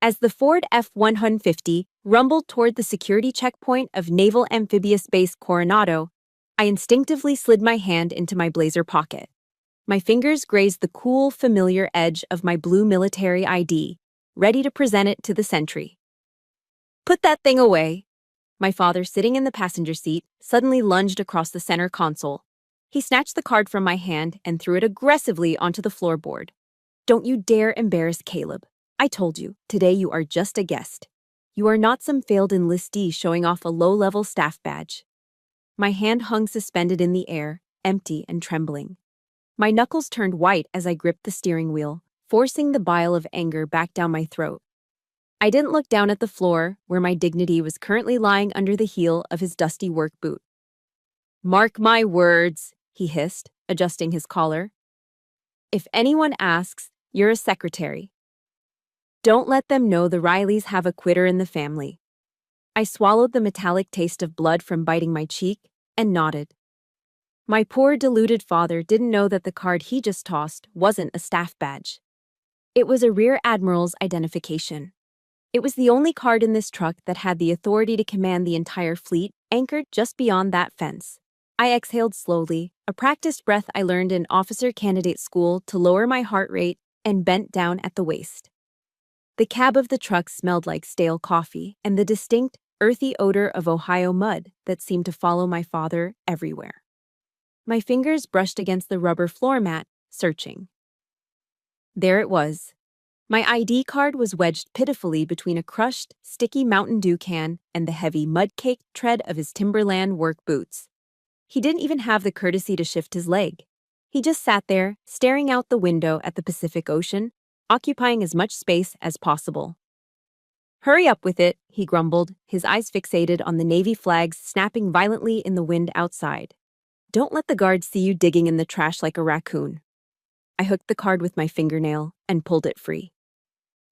As the Ford F-150 rumbled toward the security checkpoint of Naval Amphibious Base Coronado, I instinctively slid my hand into my blazer pocket. My fingers grazed the cool, familiar edge of my blue military ID, ready to present it to the sentry. "Put that thing away." My father, sitting in the passenger seat, suddenly lunged across the center console. He snatched the card from my hand and threw it aggressively onto the floorboard. "Don't you dare embarrass Caleb. I told you, today you are just a guest. You are not some failed enlistee showing off a low-level staff badge." My hand hung suspended in the air, empty and trembling. My knuckles turned white as I gripped the steering wheel, forcing the bile of anger back down my throat. I didn't look down at the floor, where my dignity was currently lying under the heel of his dusty work boot. "Mark my words," he hissed, adjusting his collar. "If anyone asks, you're a secretary. Don't let them know the Rileys have a quitter in the family." I swallowed the metallic taste of blood from biting my cheek and nodded. My poor deluded father didn't know that the card he just tossed wasn't a staff badge. It was a Rear Admiral's identification. It was the only card in this truck that had the authority to command the entire fleet, anchored just beyond that fence. I exhaled slowly, a practiced breath I learned in officer candidate school to lower my heart rate, and bent down at the waist. The cab of the truck smelled like stale coffee and the distinct, earthy odor of Ohio mud that seemed to follow my father everywhere. My fingers brushed against the rubber floor mat, searching. There it was. My ID card was wedged pitifully between a crushed, sticky Mountain Dew can and the heavy, mud-caked tread of his Timberland work boots. He didn't even have the courtesy to shift his leg. He just sat there, staring out the window at the Pacific Ocean, occupying as much space as possible. "Hurry up with it," he grumbled, his eyes fixated on the Navy flags snapping violently in the wind outside. "Don't let the guards see you digging in the trash like a raccoon." I hooked the card with my fingernail and pulled it free.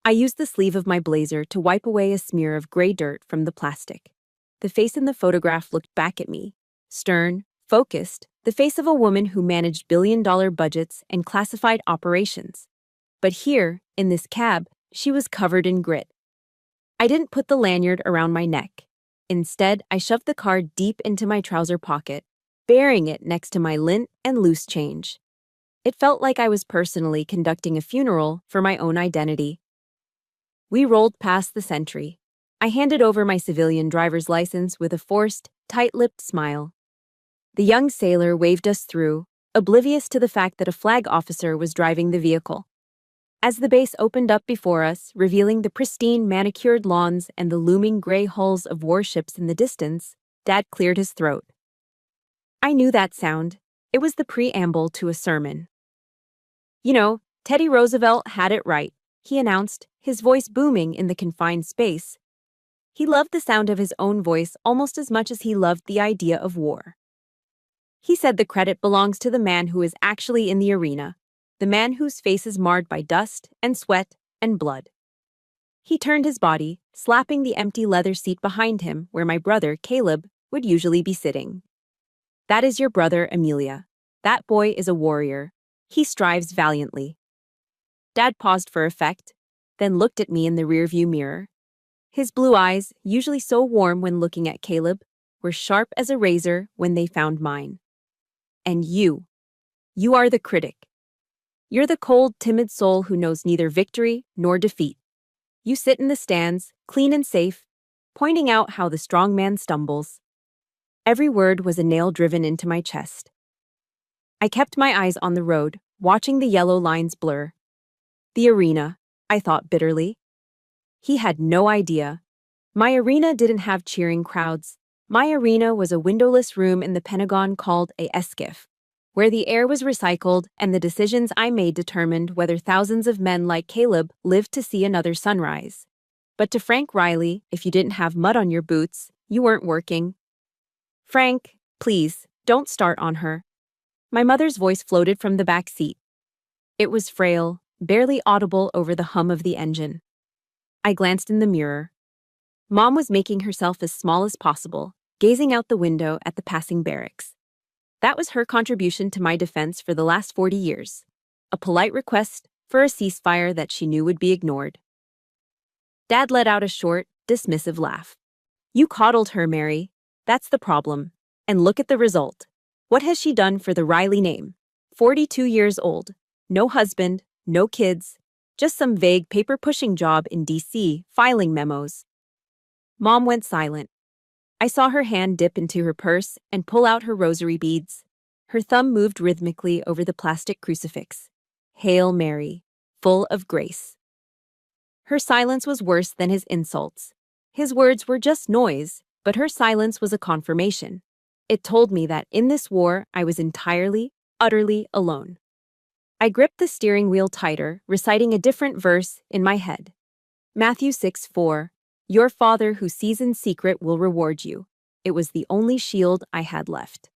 I used the sleeve of my blazer to wipe away a smear of gray dirt from the plastic. The face in the photograph looked back at me, stern, focused, the face of a woman who managed billion-dollar budgets and classified operations. But here, in this cab, she was covered in grit. I didn't put the lanyard around my neck. Instead, I shoved the card deep into my trouser pocket, burying it next to my lint and loose change. It felt like I was personally conducting a funeral for my own identity. We rolled past the sentry. I handed over my civilian driver's license with a forced, tight-lipped smile. The young sailor waved us through, oblivious to the fact that a flag officer was driving the vehicle. As the base opened up before us, revealing the pristine, manicured lawns and the looming gray hulls of warships in the distance, Dad cleared his throat. I knew that sound. It was the preamble to a sermon. "You know, Teddy Roosevelt had it right," he announced, his voice booming in the confined space. He loved the sound of his own voice almost as much as he loved the idea of war. He said the credit belongs to the man who is actually in the arena, the man whose face is marred by dust and sweat and blood. He turned his body, slapping the empty leather seat behind him where my brother, Caleb, would usually be sitting. "That is your brother, Amelia. That boy is a warrior. He strives valiantly." Dad paused for effect, then looked at me in the rearview mirror. His blue eyes, usually so warm when looking at Caleb, were sharp as a razor when they found mine. "And you are the critic. You're the cold, timid soul who knows neither victory nor defeat. You sit in the stands, clean and safe, pointing out how the strong man stumbles." Every word was a nail driven into my chest. I kept my eyes on the road, watching the yellow lines blur. The arena, I thought bitterly. He had no idea. My arena didn't have cheering crowds. My arena was a windowless room in the Pentagon called a SCIF, where the air was recycled and the decisions I made determined whether thousands of men like Caleb lived to see another sunrise. But to Frank Riley, if you didn't have mud on your boots, you weren't working. "Frank, please, don't start on her." My mother's voice floated from the back seat. It was frail, barely audible over the hum of the engine. I glanced in the mirror. Mom was making herself as small as possible, gazing out the window at the passing barracks. That was her contribution to my defense for the last 40 years. A polite request for a ceasefire that she knew would be ignored. Dad let out a short, dismissive laugh. You coddled her, Mary. That's the problem. And look at the result. What has she done for the Riley name? 42 years old. No husband, no kids. Just some vague paper-pushing job in D.C. filing memos. Mom went silent. I saw her hand dip into her purse and pull out her rosary beads. Her thumb moved rhythmically over the plastic crucifix. Hail Mary, full of grace. Her silence was worse than his insults. His words were just noise, but her silence was a confirmation. It told me that in this war, I was entirely, utterly alone. I gripped the steering wheel tighter, reciting a different verse in my head. Matthew 6:4, Your Father who sees in secret will reward you. It was the only shield I had left.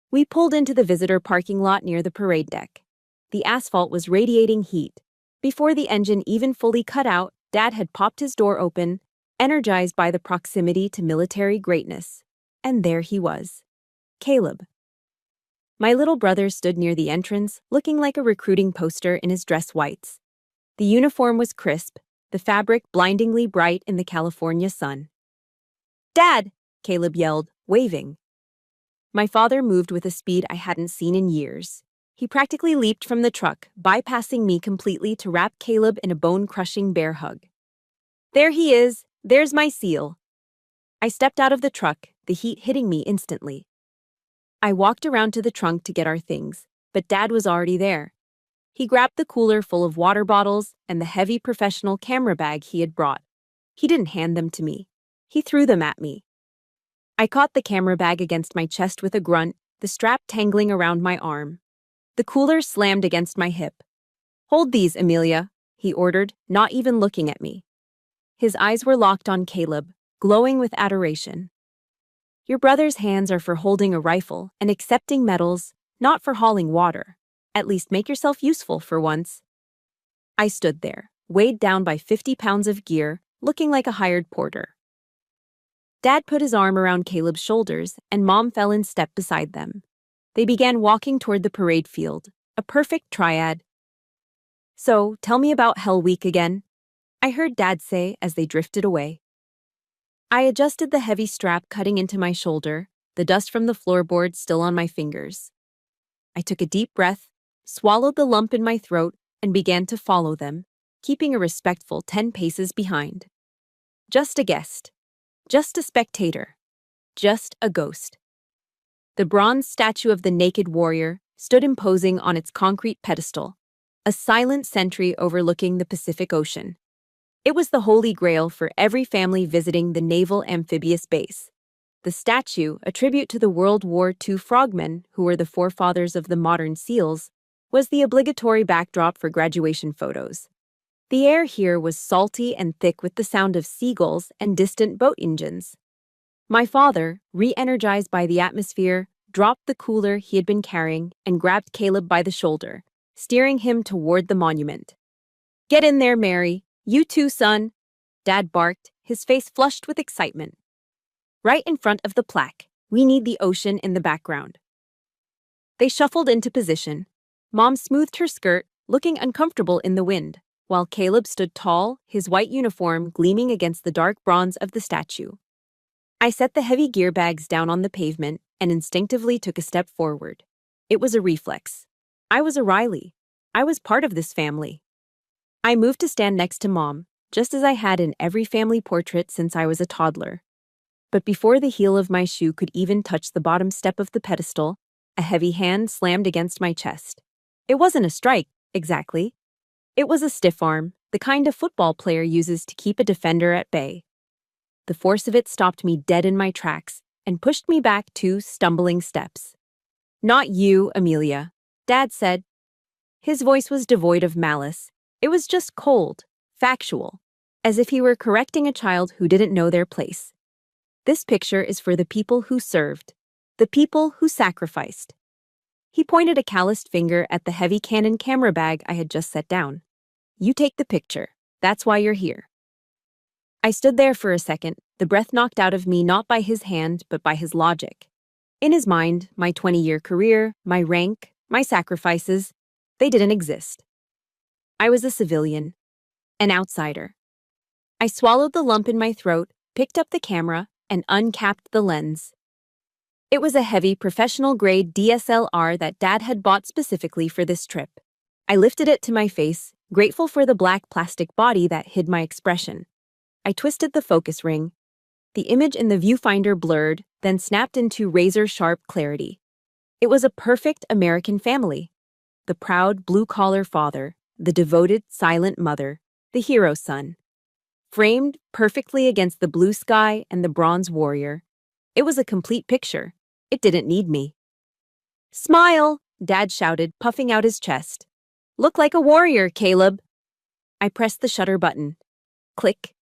We pulled into the visitor parking lot near the parade deck. The asphalt was radiating heat. Before the engine even fully cut out, Dad had popped his door open, energized by the proximity to military greatness. And there he was. Caleb. My little brother stood near the entrance, looking like a recruiting poster in his dress whites. The uniform was crisp, the fabric blindingly bright in the California sun. Dad! Caleb yelled, waving. My father moved with a speed I hadn't seen in years. He practically leaped from the truck, bypassing me completely to wrap Caleb in a bone-crushing bear hug. There he is! There's my seal! I stepped out of the truck, the heat hitting me instantly. I walked around to the trunk to get our things, but Dad was already there. He grabbed the cooler full of water bottles and the heavy professional camera bag he had brought. He didn't hand them to me. He threw them at me. I caught the camera bag against my chest with a grunt, the strap tangling around my arm. The cooler slammed against my hip. Hold these, Amelia, he ordered, not even looking at me. His eyes were locked on Caleb, glowing with adoration. Your brother's hands are for holding a rifle and accepting medals, not for hauling water. At least make yourself useful for once. I stood there, weighed down by 50 pounds of gear, looking like a hired porter. Dad put his arm around Caleb's shoulders, and Mom fell in step beside them. They began walking toward the parade field, a perfect triad. So, tell me about Hell Week again, I heard Dad say as they drifted away. I adjusted the heavy strap cutting into my shoulder, the dust from the floorboard still on my fingers. I took a deep breath, swallowed the lump in my throat, and began to follow them, keeping a respectful 10 paces behind. Just a guest. Just a spectator. Just a ghost. The bronze statue of the naked warrior stood imposing on its concrete pedestal, a silent sentry overlooking the Pacific Ocean. It was the holy grail for every family visiting the Naval Amphibious Base. The statue, a tribute to the World War II frogmen, who were the forefathers of the modern SEALs, was the obligatory backdrop for graduation photos. The air here was salty and thick with the sound of seagulls and distant boat engines. My father, re-energized by the atmosphere, dropped the cooler he had been carrying and grabbed Caleb by the shoulder, steering him toward the monument. Get in there, Mary. You too, son, Dad barked, his face flushed with excitement. Right in front of the plaque, we need the ocean in the background. They shuffled into position. Mom smoothed her skirt, looking uncomfortable in the wind, while Caleb stood tall, his white uniform gleaming against the dark bronze of the statue. I set the heavy gear bags down on the pavement and instinctively took a step forward. It was a reflex. I was a Riley. I was part of this family. I moved to stand next to Mom, just as I had in every family portrait since I was a toddler. But before the heel of my shoe could even touch the bottom step of the pedestal, a heavy hand slammed against my chest. It wasn't a strike, exactly. It was a stiff arm, the kind a football player uses to keep a defender at bay. The force of it stopped me dead in my tracks and pushed me back 2 stumbling steps. Not you, Amelia, Dad said. His voice was devoid of malice. It was just cold, factual, as if he were correcting a child who didn't know their place. This picture is for the people who served, the people who sacrificed. He pointed a calloused finger at the heavy Canon camera bag I had just set down. You take the picture. That's why you're here. I stood there for a second, the breath knocked out of me not by his hand, but by his logic. In his mind, my 20-year career, my rank, my sacrifices, they didn't exist. I was a civilian, an outsider. I swallowed the lump in my throat, picked up the camera, and uncapped the lens. It was a heavy, professional-grade DSLR that Dad had bought specifically for this trip. I lifted it to my face, grateful for the black plastic body that hid my expression. I twisted the focus ring. The image in the viewfinder blurred, then snapped into razor-sharp clarity. It was a perfect American family. The proud, blue-collar father, the devoted, silent mother, the hero son. Framed perfectly against the blue sky and the bronze warrior. It was a complete picture. It didn't need me. "Smile!" Dad shouted, puffing out his chest. "Look like a warrior, Caleb." I pressed the shutter button. Click.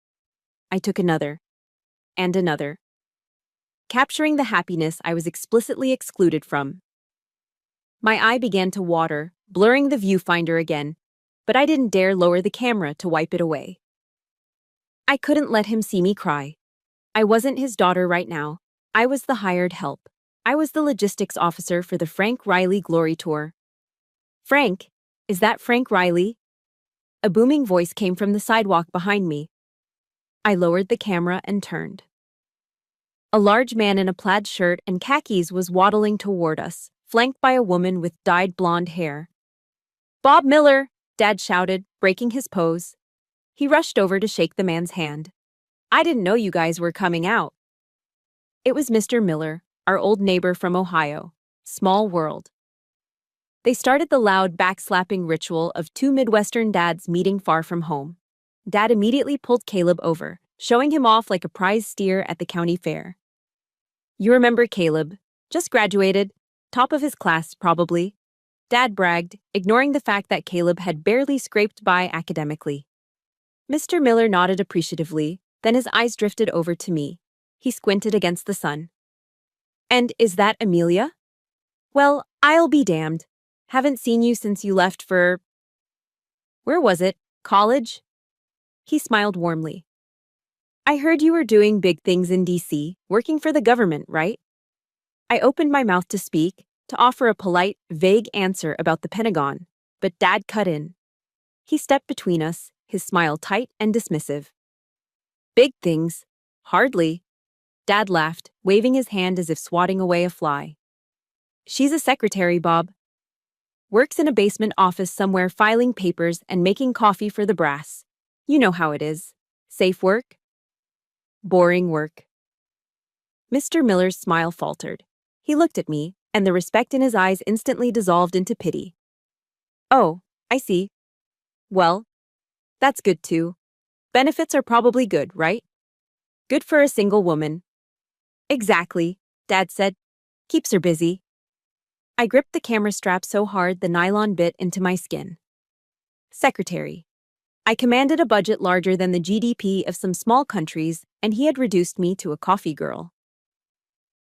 I took another. And another. Capturing the happiness I was explicitly excluded from. My eye began to water, blurring the viewfinder again, but I didn't dare lower the camera to wipe it away. I couldn't let him see me cry. I wasn't his daughter right now. I was the hired help. I was the logistics officer for the Frank Riley Glory Tour. "Frank, is that Frank Riley?" A booming voice came from the sidewalk behind me. I lowered the camera and turned. A large man in a plaid shirt and khakis was waddling toward us, flanked by a woman with dyed blonde hair. "Bob Miller!" Dad shouted, breaking his pose. He rushed over to shake the man's hand. "I didn't know you guys were coming out." It was Mr. Miller, our old neighbor from Ohio. Small world. They started the loud backslapping ritual of two Midwestern dads meeting far from home. Dad immediately pulled Caleb over, showing him off like a prize steer at the county fair. "You remember Caleb. Just graduated. Top of his class, probably." Dad bragged, ignoring the fact that Caleb had barely scraped by academically. Mr. Miller nodded appreciatively, then his eyes drifted over to me. He squinted against the sun. "And is that Amelia?" "Well, I'll be damned. Haven't seen you since you left for... Where was it? College?" He smiled warmly. "I heard you were doing big things in D.C., working for the government, right?" I opened my mouth to speak, to offer a polite, vague answer about the Pentagon, but Dad cut in. He stepped between us, his smile tight and dismissive. "Big things? Hardly." Dad laughed, waving his hand as if swatting away a fly. "She's a secretary, Bob. Works in a basement office somewhere filing papers and making coffee for the brass. You know how it is. Safe work? Boring work." Mr. Miller's smile faltered. He looked at me, and the respect in his eyes instantly dissolved into pity. "Oh, I see. Well, that's good too. Benefits are probably good, right? Good for a single woman." "Exactly," Dad said. "Keeps her busy." I gripped the camera strap so hard the nylon bit into my skin. Secretary. I commanded a budget larger than the GDP of some small countries, and he had reduced me to a coffee girl.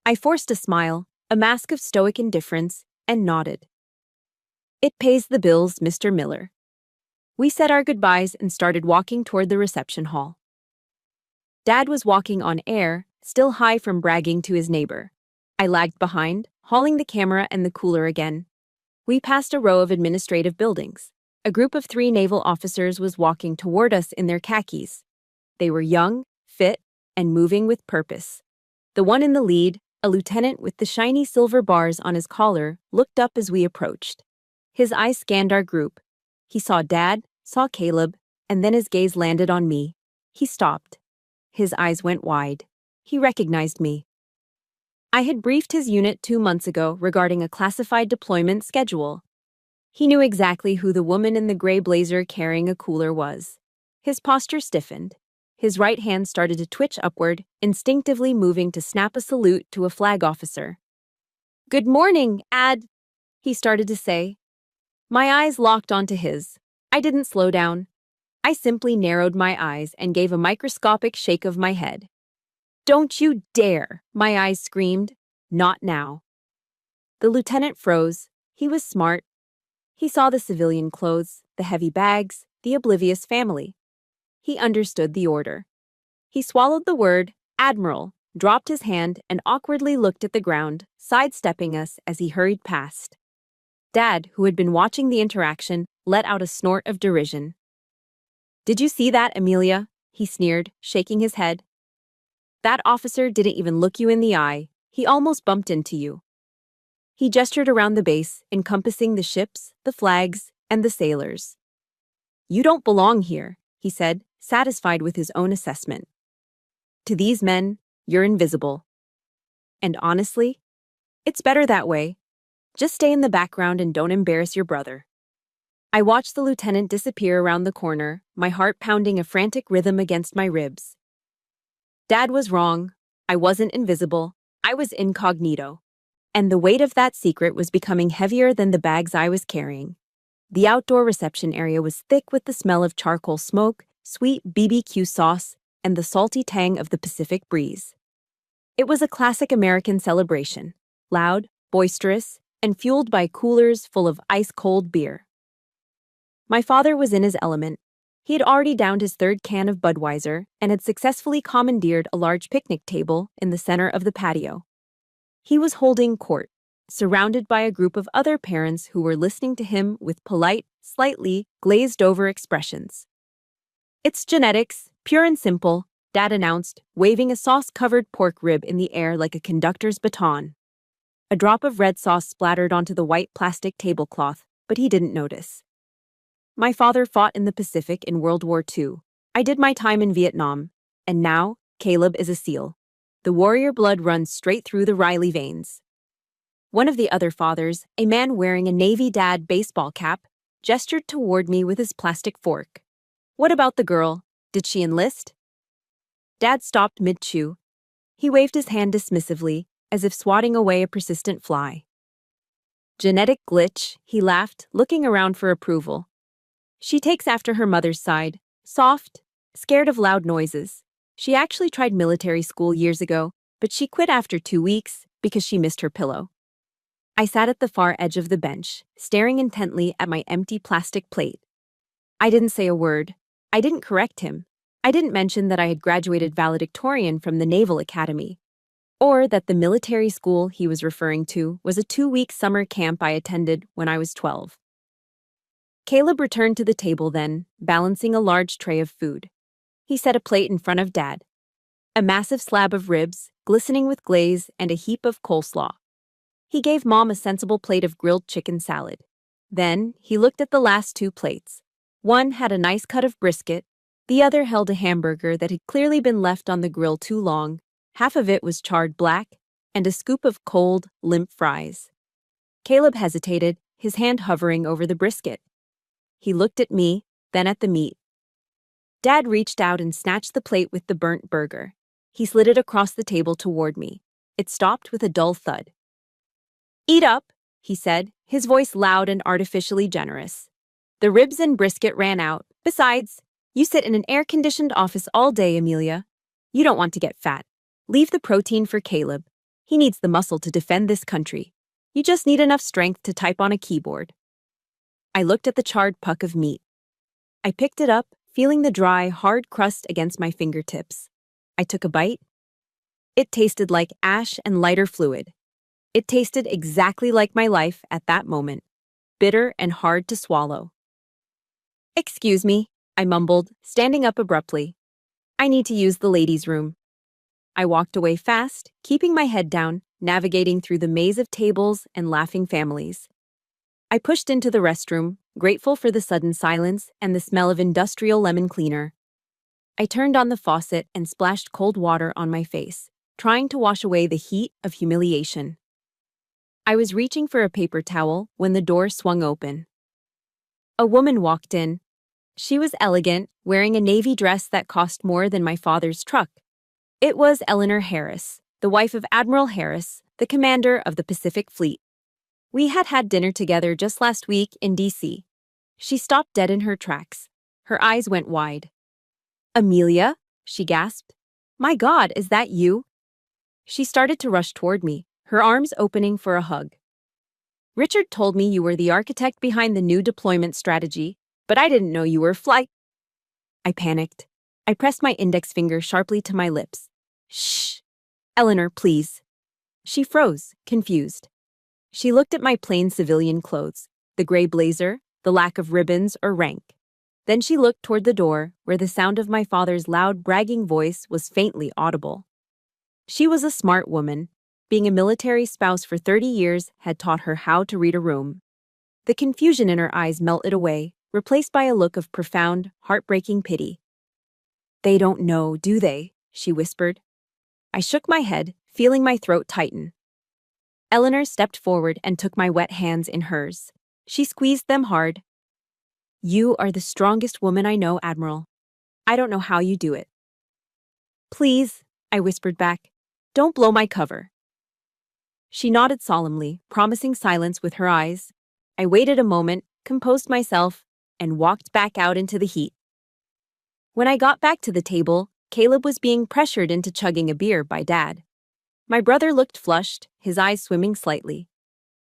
I forced a smile, a mask of stoic indifference, and nodded. "It pays the bills, Mr. Miller." We said our goodbyes and started walking toward the reception hall. Dad was walking on air, still high from bragging to his neighbor. I lagged behind, hauling the camera and the cooler again. We passed a row of administrative buildings. A group of 3 naval officers was walking toward us in their khakis. They were young, fit, and moving with purpose. The one in the lead, a lieutenant with the shiny silver bars on his collar, looked up as we approached. His eyes scanned our group. He saw Dad, saw Caleb, and then his gaze landed on me. He stopped. His eyes went wide. He recognized me. I had briefed his unit 2 months ago regarding a classified deployment schedule. He knew exactly who the woman in the gray blazer carrying a cooler was. His posture stiffened. His right hand started to twitch upward, instinctively moving to snap a salute to a flag officer. "Good morning, he started to say. My eyes locked onto his. I didn't slow down. I simply narrowed my eyes and gave a microscopic shake of my head. "Don't you dare!" my eyes screamed. "Not now." The lieutenant froze. He was smart. He saw the civilian clothes, the heavy bags, the oblivious family. He understood the order. He swallowed the word, Admiral, dropped his hand, and awkwardly looked at the ground, sidestepping us as he hurried past. Dad, who had been watching the interaction, let out a snort of derision. "Did you see that, Amelia?" he sneered, shaking his head. That officer didn't even look you in the eye. He almost bumped into you. He gestured around the base, encompassing the ships, the flags, and the sailors. You don't belong here, he said, satisfied with his own assessment. To these men, you're invisible. And honestly, it's better that way. Just stay in the background and don't embarrass your brother. I watched the lieutenant disappear around the corner, my heart pounding a frantic rhythm against my ribs. Dad was wrong. I wasn't invisible. I was incognito. And the weight of that secret was becoming heavier than the bags I was carrying. The outdoor reception area was thick with the smell of charcoal smoke, sweet BBQ sauce, and the salty tang of the Pacific breeze. It was a classic American celebration, loud, boisterous, and fueled by coolers full of ice-cold beer. My father was in his element. He had already downed his third can of Budweiser and had successfully commandeered a large picnic table in the center of the patio. He was holding court, surrounded by a group of other parents who were listening to him with polite, slightly glazed-over expressions. It's genetics, pure and simple, Dad announced, waving a sauce-covered pork rib in the air like a conductor's baton. A drop of red sauce splattered onto the white plastic tablecloth, but he didn't notice. My father fought in the Pacific in World War II. I did my time in Vietnam, and now Caleb is a SEAL. The warrior blood runs straight through the Riley veins. One of the other fathers, a man wearing a Navy Dad baseball cap, gestured toward me with his plastic fork. What about the girl? Did she enlist? Dad stopped mid-chew. He waved his hand dismissively, as if swatting away a persistent fly. Genetic glitch, he laughed, looking around for approval. She takes after her mother's side, soft, scared of loud noises. She actually tried military school years ago, but she quit after 2 weeks because she missed her pillow. I sat at the far edge of the bench, staring intently at my empty plastic plate. I didn't say a word. I didn't correct him. I didn't mention that I had graduated valedictorian from the Naval Academy, or that the military school he was referring to was a 2-week summer camp I attended when I was 12. Caleb returned to the table then, balancing a large tray of food. He set a plate in front of Dad. A massive slab of ribs, glistening with glaze, and a heap of coleslaw. He gave Mom a sensible plate of grilled chicken salad. Then, he looked at the last 2 plates. One had a nice cut of brisket, the other held a hamburger that had clearly been left on the grill too long. Half of it was charred black, and a scoop of cold, limp fries. Caleb hesitated, his hand hovering over the brisket. He looked at me, then at the meat. Dad reached out and snatched the plate with the burnt burger. He slid it across the table toward me. It stopped with a dull thud. Eat up, he said, his voice loud and artificially generous. The ribs and brisket ran out. Besides, you sit in an air-conditioned office all day, Amelia. You don't want to get fat. Leave the protein for Caleb. He needs the muscle to defend this country. You just need enough strength to type on a keyboard. I looked at the charred puck of meat. I picked it up, feeling the dry, hard crust against my fingertips. I took a bite. It tasted like ash and lighter fluid. It tasted exactly like my life at that moment, bitter and hard to swallow. Excuse me, I mumbled, standing up abruptly. I need to use the ladies' room. I walked away fast, keeping my head down, navigating through the maze of tables and laughing families. I pushed into the restroom, grateful for the sudden silence and the smell of industrial lemon cleaner. I turned on the faucet and splashed cold water on my face, trying to wash away the heat of humiliation. I was reaching for a paper towel when the door swung open. A woman walked in. She was elegant, wearing a navy dress that cost more than my father's truck. It was Eleanor Harris, the wife of Admiral Harris, the commander of the Pacific Fleet. We had had dinner together just last week in D.C. She stopped dead in her tracks. Her eyes went wide. Amelia, she gasped. My God, is that you? She started to rush toward me, her arms opening for a hug. Richard told me you were the architect behind the new deployment strategy, but I didn't know you were I panicked. I pressed my index finger sharply to my lips. Shh. Eleanor, please. She froze, confused. She looked at my plain civilian clothes, the gray blazer, the lack of ribbons or rank. Then she looked toward the door, where the sound of my father's loud, bragging voice was faintly audible. She was a smart woman. Being a military spouse for 30 years had taught her how to read a room. The confusion in her eyes melted away, replaced by a look of profound, heartbreaking pity. "They don't know, do they?" she whispered. I shook my head, feeling my throat tighten. Eleanor stepped forward and took my wet hands in hers. She squeezed them hard. "You are the strongest woman I know, Admiral. I don't know how you do it." "Please," I whispered back, "don't blow my cover." She nodded solemnly, promising silence with her eyes. I waited a moment, composed myself, and walked back out into the heat. When I got back to the table, Caleb was being pressured into chugging a beer by Dad. My brother looked flushed, his eyes swimming slightly.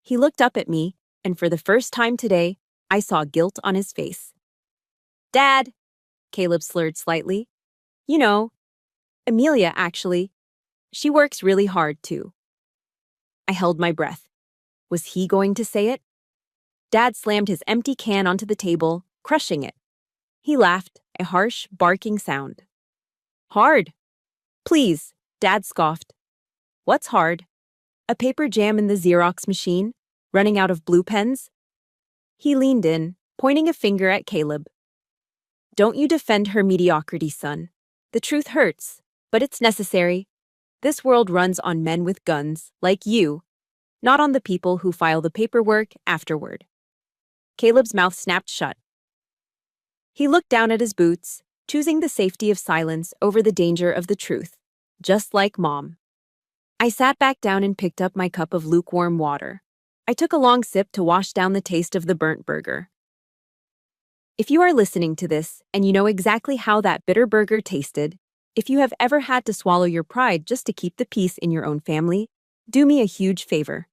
He looked up at me, and for the first time today, I saw guilt on his face. "Dad," Caleb slurred slightly. "You know, Amelia, actually. She works really hard, too." I held my breath. Was he going to say it? Dad slammed his empty can onto the table, crushing it. He laughed, a harsh, barking sound. "Hard?" "Please," Dad scoffed. "What's hard? A paper jam in the Xerox machine? Running out of blue pens?" He leaned in, pointing a finger at Caleb. "Don't you defend her mediocrity, son. The truth hurts, but it's necessary. This world runs on men with guns, like you, not on the people who file the paperwork afterward." Caleb's mouth snapped shut. He looked down at his boots, choosing the safety of silence over the danger of the truth, just like Mom. I sat back down and picked up my cup of lukewarm water. I took a long sip to wash down the taste of the burnt burger. If you are listening to this and you know exactly how that bitter burger tasted, if you have ever had to swallow your pride just to keep the peace in your own family, do me a huge favor.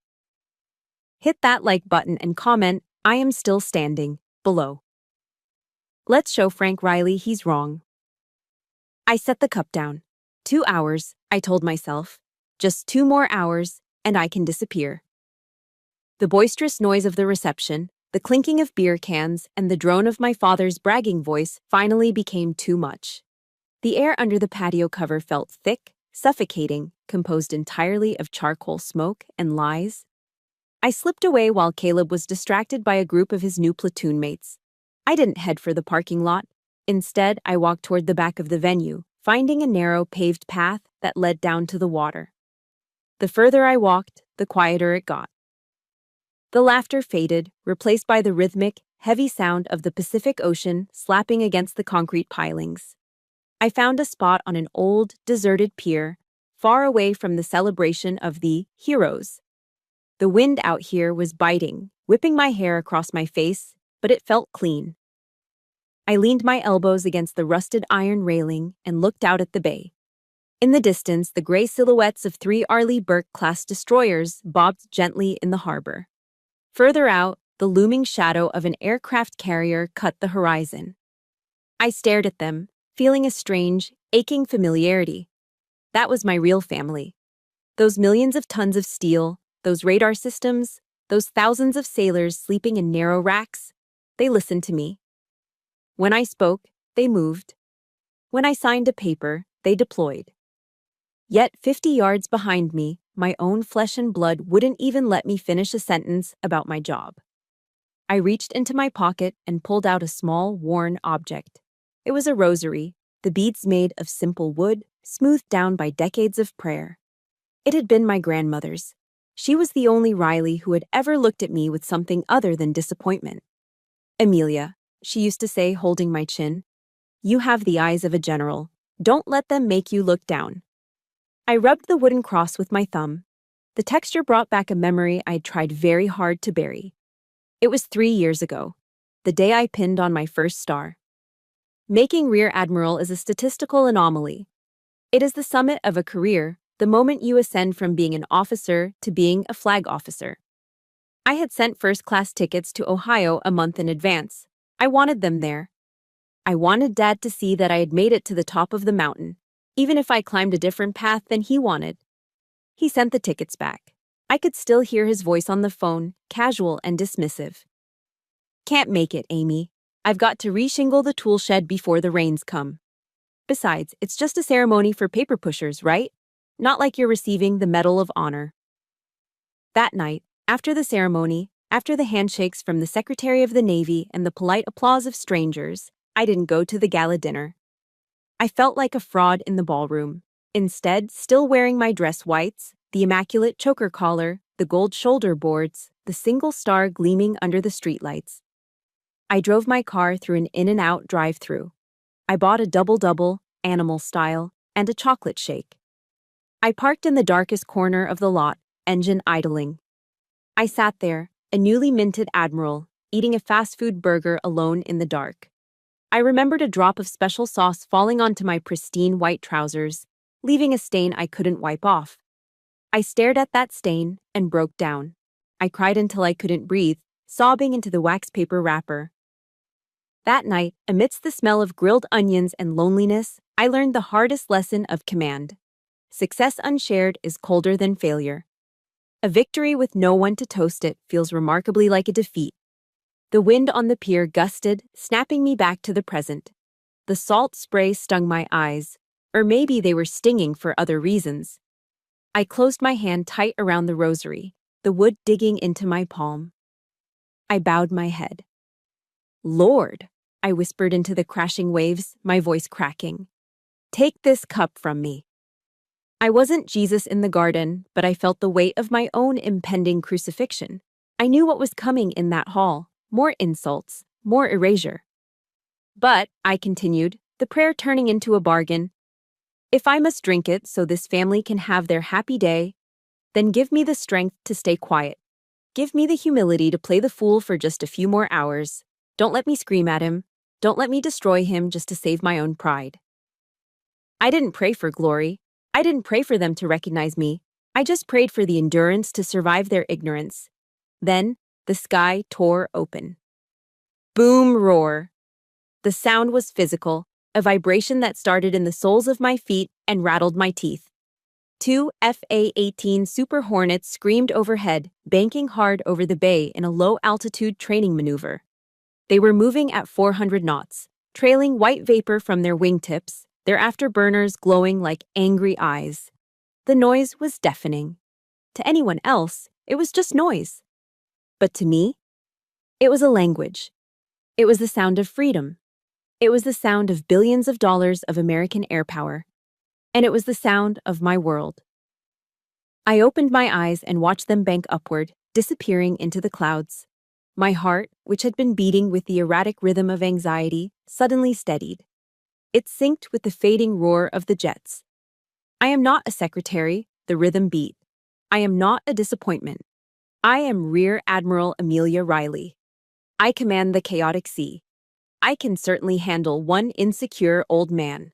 Hit that like button and comment, "I am still standing," below. Let's show Frank Riley he's wrong. I set the cup down. 2 hours, I told myself. Just 2 more hours, and I can disappear. The boisterous noise of the reception, the clinking of beer cans, and the drone of my father's bragging voice finally became too much. The air under the patio cover felt thick, suffocating, composed entirely of charcoal smoke and lies. I slipped away while Caleb was distracted by a group of his new platoon mates. I didn't head for the parking lot. Instead, I walked toward the back of the venue, finding a narrow paved path that led down to the water. The further I walked, the quieter it got. The laughter faded, replaced by the rhythmic, heavy sound of the Pacific Ocean slapping against the concrete pilings. I found a spot on an old, deserted pier, far away from the celebration of the heroes. The wind out here was biting, whipping my hair across my face, but it felt clean. I leaned my elbows against the rusted iron railing and looked out at the bay. In the distance, the gray silhouettes of 3 Arleigh Burke-class destroyers bobbed gently in the harbor. Further out, the looming shadow of an aircraft carrier cut the horizon. I stared at them, feeling a strange, aching familiarity. That was my real family. Those millions of tons of steel, those radar systems, those thousands of sailors sleeping in narrow racks, they listened to me. When I spoke, they moved. When I signed a paper, they deployed. Yet 50 yards behind me, my own flesh and blood wouldn't even let me finish a sentence about my job. I reached into my pocket and pulled out a small, worn object. It was a rosary, the beads made of simple wood, smoothed down by decades of prayer. It had been my grandmother's. She was the only Riley who had ever looked at me with something other than disappointment. "Amelia," she used to say, holding my chin, "you have the eyes of a general. Don't let them make you look down." I rubbed the wooden cross with my thumb. The texture brought back a memory I'd tried very hard to bury. It was 3 years ago, the day I pinned on my first star. Making Rear Admiral is a statistical anomaly. It is the summit of a career, the moment you ascend from being an officer to being a flag officer. I had sent first-class tickets to Ohio a month in advance. I wanted them there. I wanted Dad to see that I had made it to the top of the mountain, even if I climbed a different path than he wanted. He sent the tickets back. I could still hear his voice on the phone, casual and dismissive. "Can't make it, Amy. I've got to reshingle the tool shed before the rains come. Besides, it's just a ceremony for paper pushers, right? Not like you're receiving the Medal of Honor. That night, after the ceremony, after the handshakes from the Secretary of the Navy and the polite applause of strangers, I didn't go to the gala dinner. I felt like a fraud in the ballroom. Instead, still wearing my dress whites, the immaculate choker collar, the gold shoulder boards, the single star gleaming under the streetlights. I drove my car through an In-N-Out drive-thru. I bought a double-double, animal style, and a chocolate shake. I parked in the darkest corner of the lot, engine idling. I sat there, a newly minted Admiral, eating a fast food burger alone in the dark. I remembered a drop of special sauce falling onto my pristine white trousers, leaving a stain I couldn't wipe off. I stared at that stain and broke down. I cried until I couldn't breathe, sobbing into the wax paper wrapper. That night, amidst the smell of grilled onions and loneliness, I learned the hardest lesson of command. Success unshared is colder than failure. A victory with no one to toast it feels remarkably like a defeat. The wind on the pier gusted, snapping me back to the present. The salt spray stung my eyes, or maybe they were stinging for other reasons. I closed my hand tight around the rosary, the wood digging into my palm. I bowed my head. "Lord," I whispered into the crashing waves, my voice cracking. "Take this cup from me." I wasn't Jesus in the garden, but I felt the weight of my own impending crucifixion. I knew what was coming in that hall. More insults, more erasure. "But," I continued, the prayer turning into a bargain, "if I must drink it so this family can have their happy day, then give me the strength to stay quiet. Give me the humility to play the fool for just a few more hours. Don't let me scream at him. Don't let me destroy him just to save my own pride." I didn't pray for glory. I didn't pray for them to recognize me. I just prayed for the endurance to survive their ignorance. Then, the sky tore open. Boom roar. The sound was physical, a vibration that started in the soles of my feet and rattled my teeth. Two FA-18 Super Hornets screamed overhead, banking hard over the bay in a low-altitude training maneuver. They were moving at 400 knots, trailing white vapor from their wingtips, their afterburners glowing like angry eyes. The noise was deafening. To anyone else, it was just noise. But to me, it was a language. It was the sound of freedom. It was the sound of billions of dollars of American air power. And it was the sound of my world. I opened my eyes and watched them bank upward, disappearing into the clouds. My heart, which had been beating with the erratic rhythm of anxiety, suddenly steadied. It synced with the fading roar of the jets. I am not a secretary, the rhythm beat. I am not a disappointment. I am Rear Admiral Amelia Riley. I command the chaotic sea. I can certainly handle one insecure old man.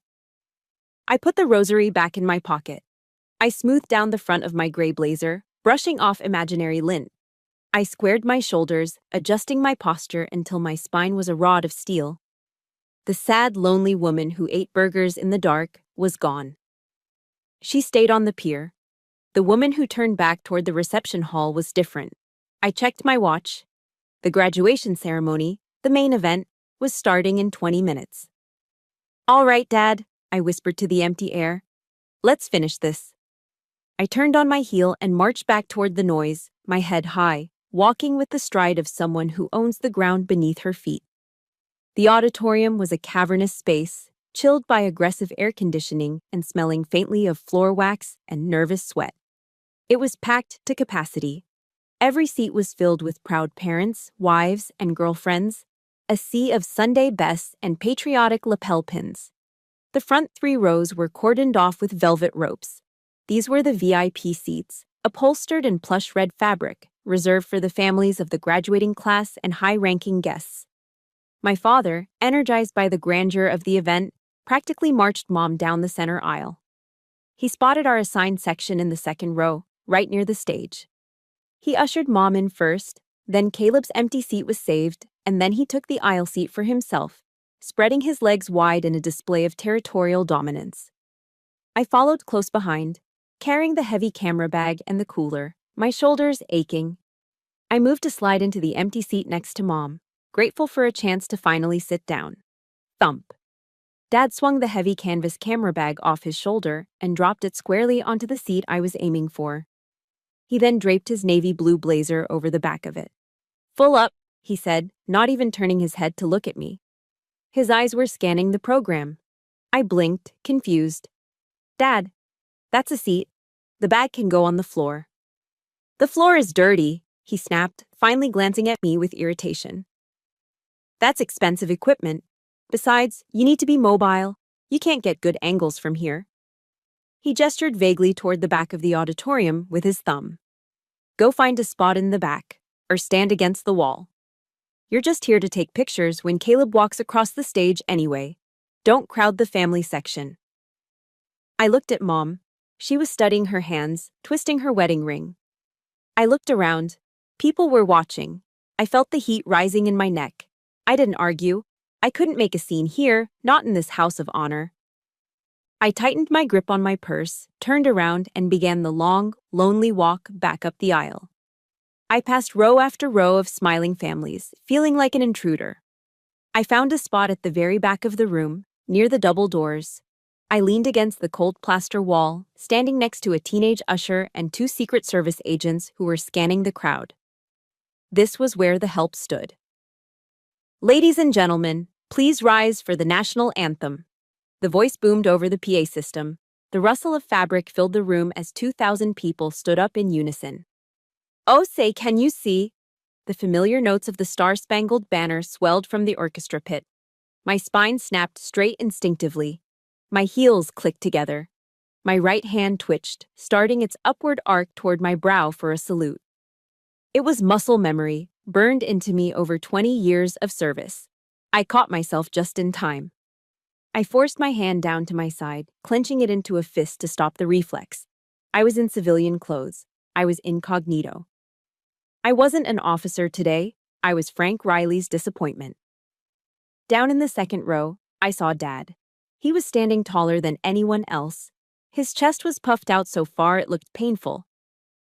I put the rosary back in my pocket. I smoothed down the front of my gray blazer, brushing off imaginary lint. I squared my shoulders, adjusting my posture until my spine was a rod of steel. The sad, lonely woman who ate burgers in the dark was gone. She stayed on the pier. The woman who turned back toward the reception hall was different. I checked my watch. The graduation ceremony, the main event, was starting in 20 minutes. "All right, Dad," I whispered to the empty air. "Let's finish this." I turned on my heel and marched back toward the noise, my head high, walking with the stride of someone who owns the ground beneath her feet. The auditorium was a cavernous space, chilled by aggressive air conditioning and smelling faintly of floor wax and nervous sweat. It was packed to capacity. Every seat was filled with proud parents, wives, and girlfriends, a sea of Sunday bests and patriotic lapel pins. The front 3 rows were cordoned off with velvet ropes. These were the VIP seats, upholstered in plush red fabric, reserved for the families of the graduating class and high-ranking guests. My father, energized by the grandeur of the event, practically marched Mom down the center aisle. He spotted our assigned section in the second row, right near the stage. He ushered Mom in first, then Caleb's empty seat was saved, and then he took the aisle seat for himself, spreading his legs wide in a display of territorial dominance. I followed close behind, carrying the heavy camera bag and the cooler, my shoulders aching. I moved to slide into the empty seat next to Mom, grateful for a chance to finally sit down. Thump. Dad swung the heavy canvas camera bag off his shoulder and dropped it squarely onto the seat I was aiming for. He then draped his navy blue blazer over the back of it. "Full up," he said, not even turning his head to look at me. His eyes were scanning the program. I blinked, confused. "Dad, that's a seat. The bag can go on the floor." "The floor is dirty," he snapped, finally glancing at me with irritation. "That's expensive equipment. Besides, you need to be mobile. You can't get good angles from here." He gestured vaguely toward the back of the auditorium with his thumb. "Go find a spot in the back, or stand against the wall. You're just here to take pictures when Caleb walks across the stage anyway. Don't crowd the family section." I looked at Mom. She was studying her hands, twisting her wedding ring. I looked around. People were watching. I felt the heat rising in my neck. I didn't argue. I couldn't make a scene here, not in this house of honor. I tightened my grip on my purse, turned around, and began the long, lonely walk back up the aisle. I passed row after row of smiling families, feeling like an intruder. I found a spot at the very back of the room, near the double doors. I leaned against the cold plaster wall, standing next to a teenage usher and two Secret Service agents who were scanning the crowd. This was where the help stood. "Ladies and gentlemen, please rise for the national anthem." The voice boomed over the PA system. The rustle of fabric filled the room as 2,000 people stood up in unison. "Oh, say, can you see?" The familiar notes of the Star-Spangled Banner swelled from the orchestra pit. My spine snapped straight instinctively. My heels clicked together. My right hand twitched, starting its upward arc toward my brow for a salute. It was muscle memory, burned into me over 20 years of service. I caught myself just in time. I forced my hand down to my side, clenching it into a fist to stop the reflex. I was in civilian clothes. I was incognito. I wasn't an officer today. I was Frank Riley's disappointment. Down in the second row, I saw Dad. He was standing taller than anyone else. His chest was puffed out so far it looked painful.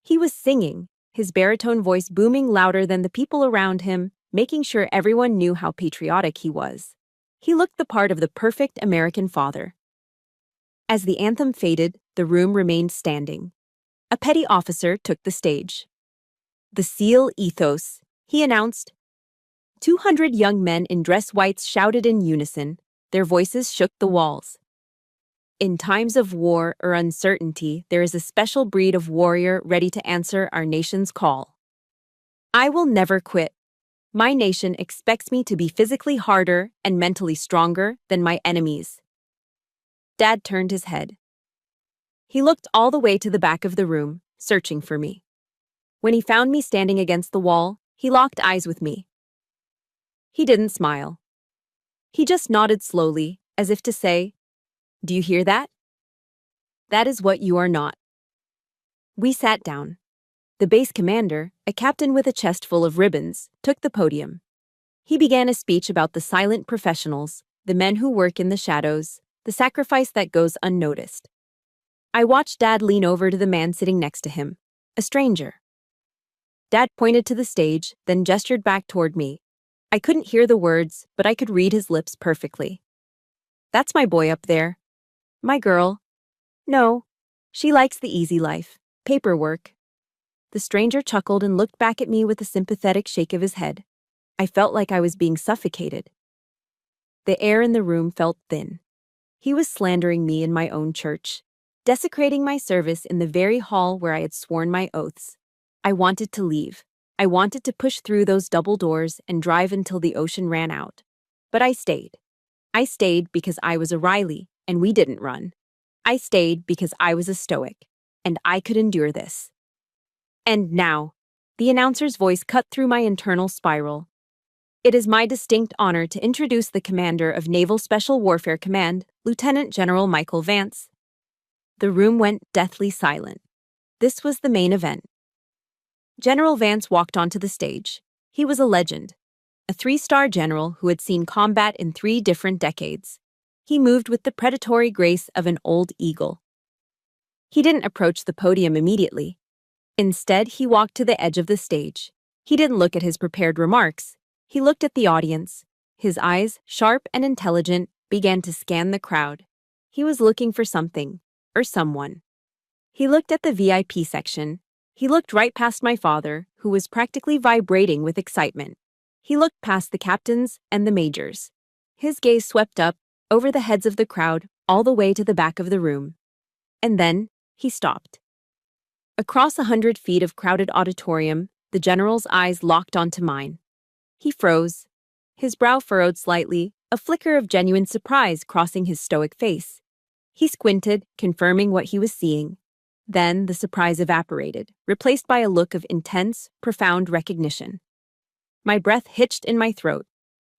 He was singing, his baritone voice booming louder than the people around him, making sure everyone knew how patriotic he was. He looked the part of the perfect American father. As the anthem faded, the room remained standing. A petty officer took the stage. "The SEAL ethos," he announced. 200 young men in dress whites shouted in unison. Their voices shook the walls. "In times of war or uncertainty, there is a special breed of warrior ready to answer our nation's call. I will never quit. My nation expects me to be physically harder and mentally stronger than my enemies." Dad turned his head. He looked all the way to the back of the room, searching for me. When he found me standing against the wall, he locked eyes with me. He didn't smile. He just nodded slowly, as if to say, "Do you hear that? That is what you are not." We sat down. The base commander, a captain with a chest full of ribbons, took the podium. He began a speech about the silent professionals, the men who work in the shadows, the sacrifice that goes unnoticed. I watched Dad lean over to the man sitting next to him, a stranger. Dad pointed to the stage, then gestured back toward me. I couldn't hear the words, but I could read his lips perfectly. "That's my boy up there. My girl. No, she likes the easy life, paperwork." The stranger chuckled and looked back at me with a sympathetic shake of his head. I felt like I was being suffocated. The air in the room felt thin. He was slandering me in my own church, desecrating my service in the very hall where I had sworn my oaths. I wanted to leave. I wanted to push through those double doors and drive until the ocean ran out. But I stayed. I stayed because I was a Riley, and we didn't run. I stayed because I was a stoic, and I could endure this. And now, the announcer's voice cut through my internal spiral. "It is my distinct honor to introduce the commander of Naval Special Warfare Command, Lieutenant General Michael Vance." The room went deathly silent. This was the main event. General Vance walked onto the stage. He was a legend, a 3-star general who had seen combat in 3 different decades. He moved with the predatory grace of an old eagle. He didn't approach the podium immediately. Instead, he walked to the edge of the stage. He didn't look at his prepared remarks. He looked at the audience. His eyes, sharp and intelligent, began to scan the crowd. He was looking for something, or someone. He looked at the VIP section. He looked right past my father, who was practically vibrating with excitement. He looked past the captains and the majors. His gaze swept up, over the heads of the crowd, all the way to the back of the room. And then, he stopped. Across 100 feet of crowded auditorium, the general's eyes locked onto mine. He froze. His brow furrowed slightly, a flicker of genuine surprise crossing his stoic face. He squinted, confirming what he was seeing. Then the surprise evaporated, replaced by a look of intense, profound recognition. My breath hitched in my throat.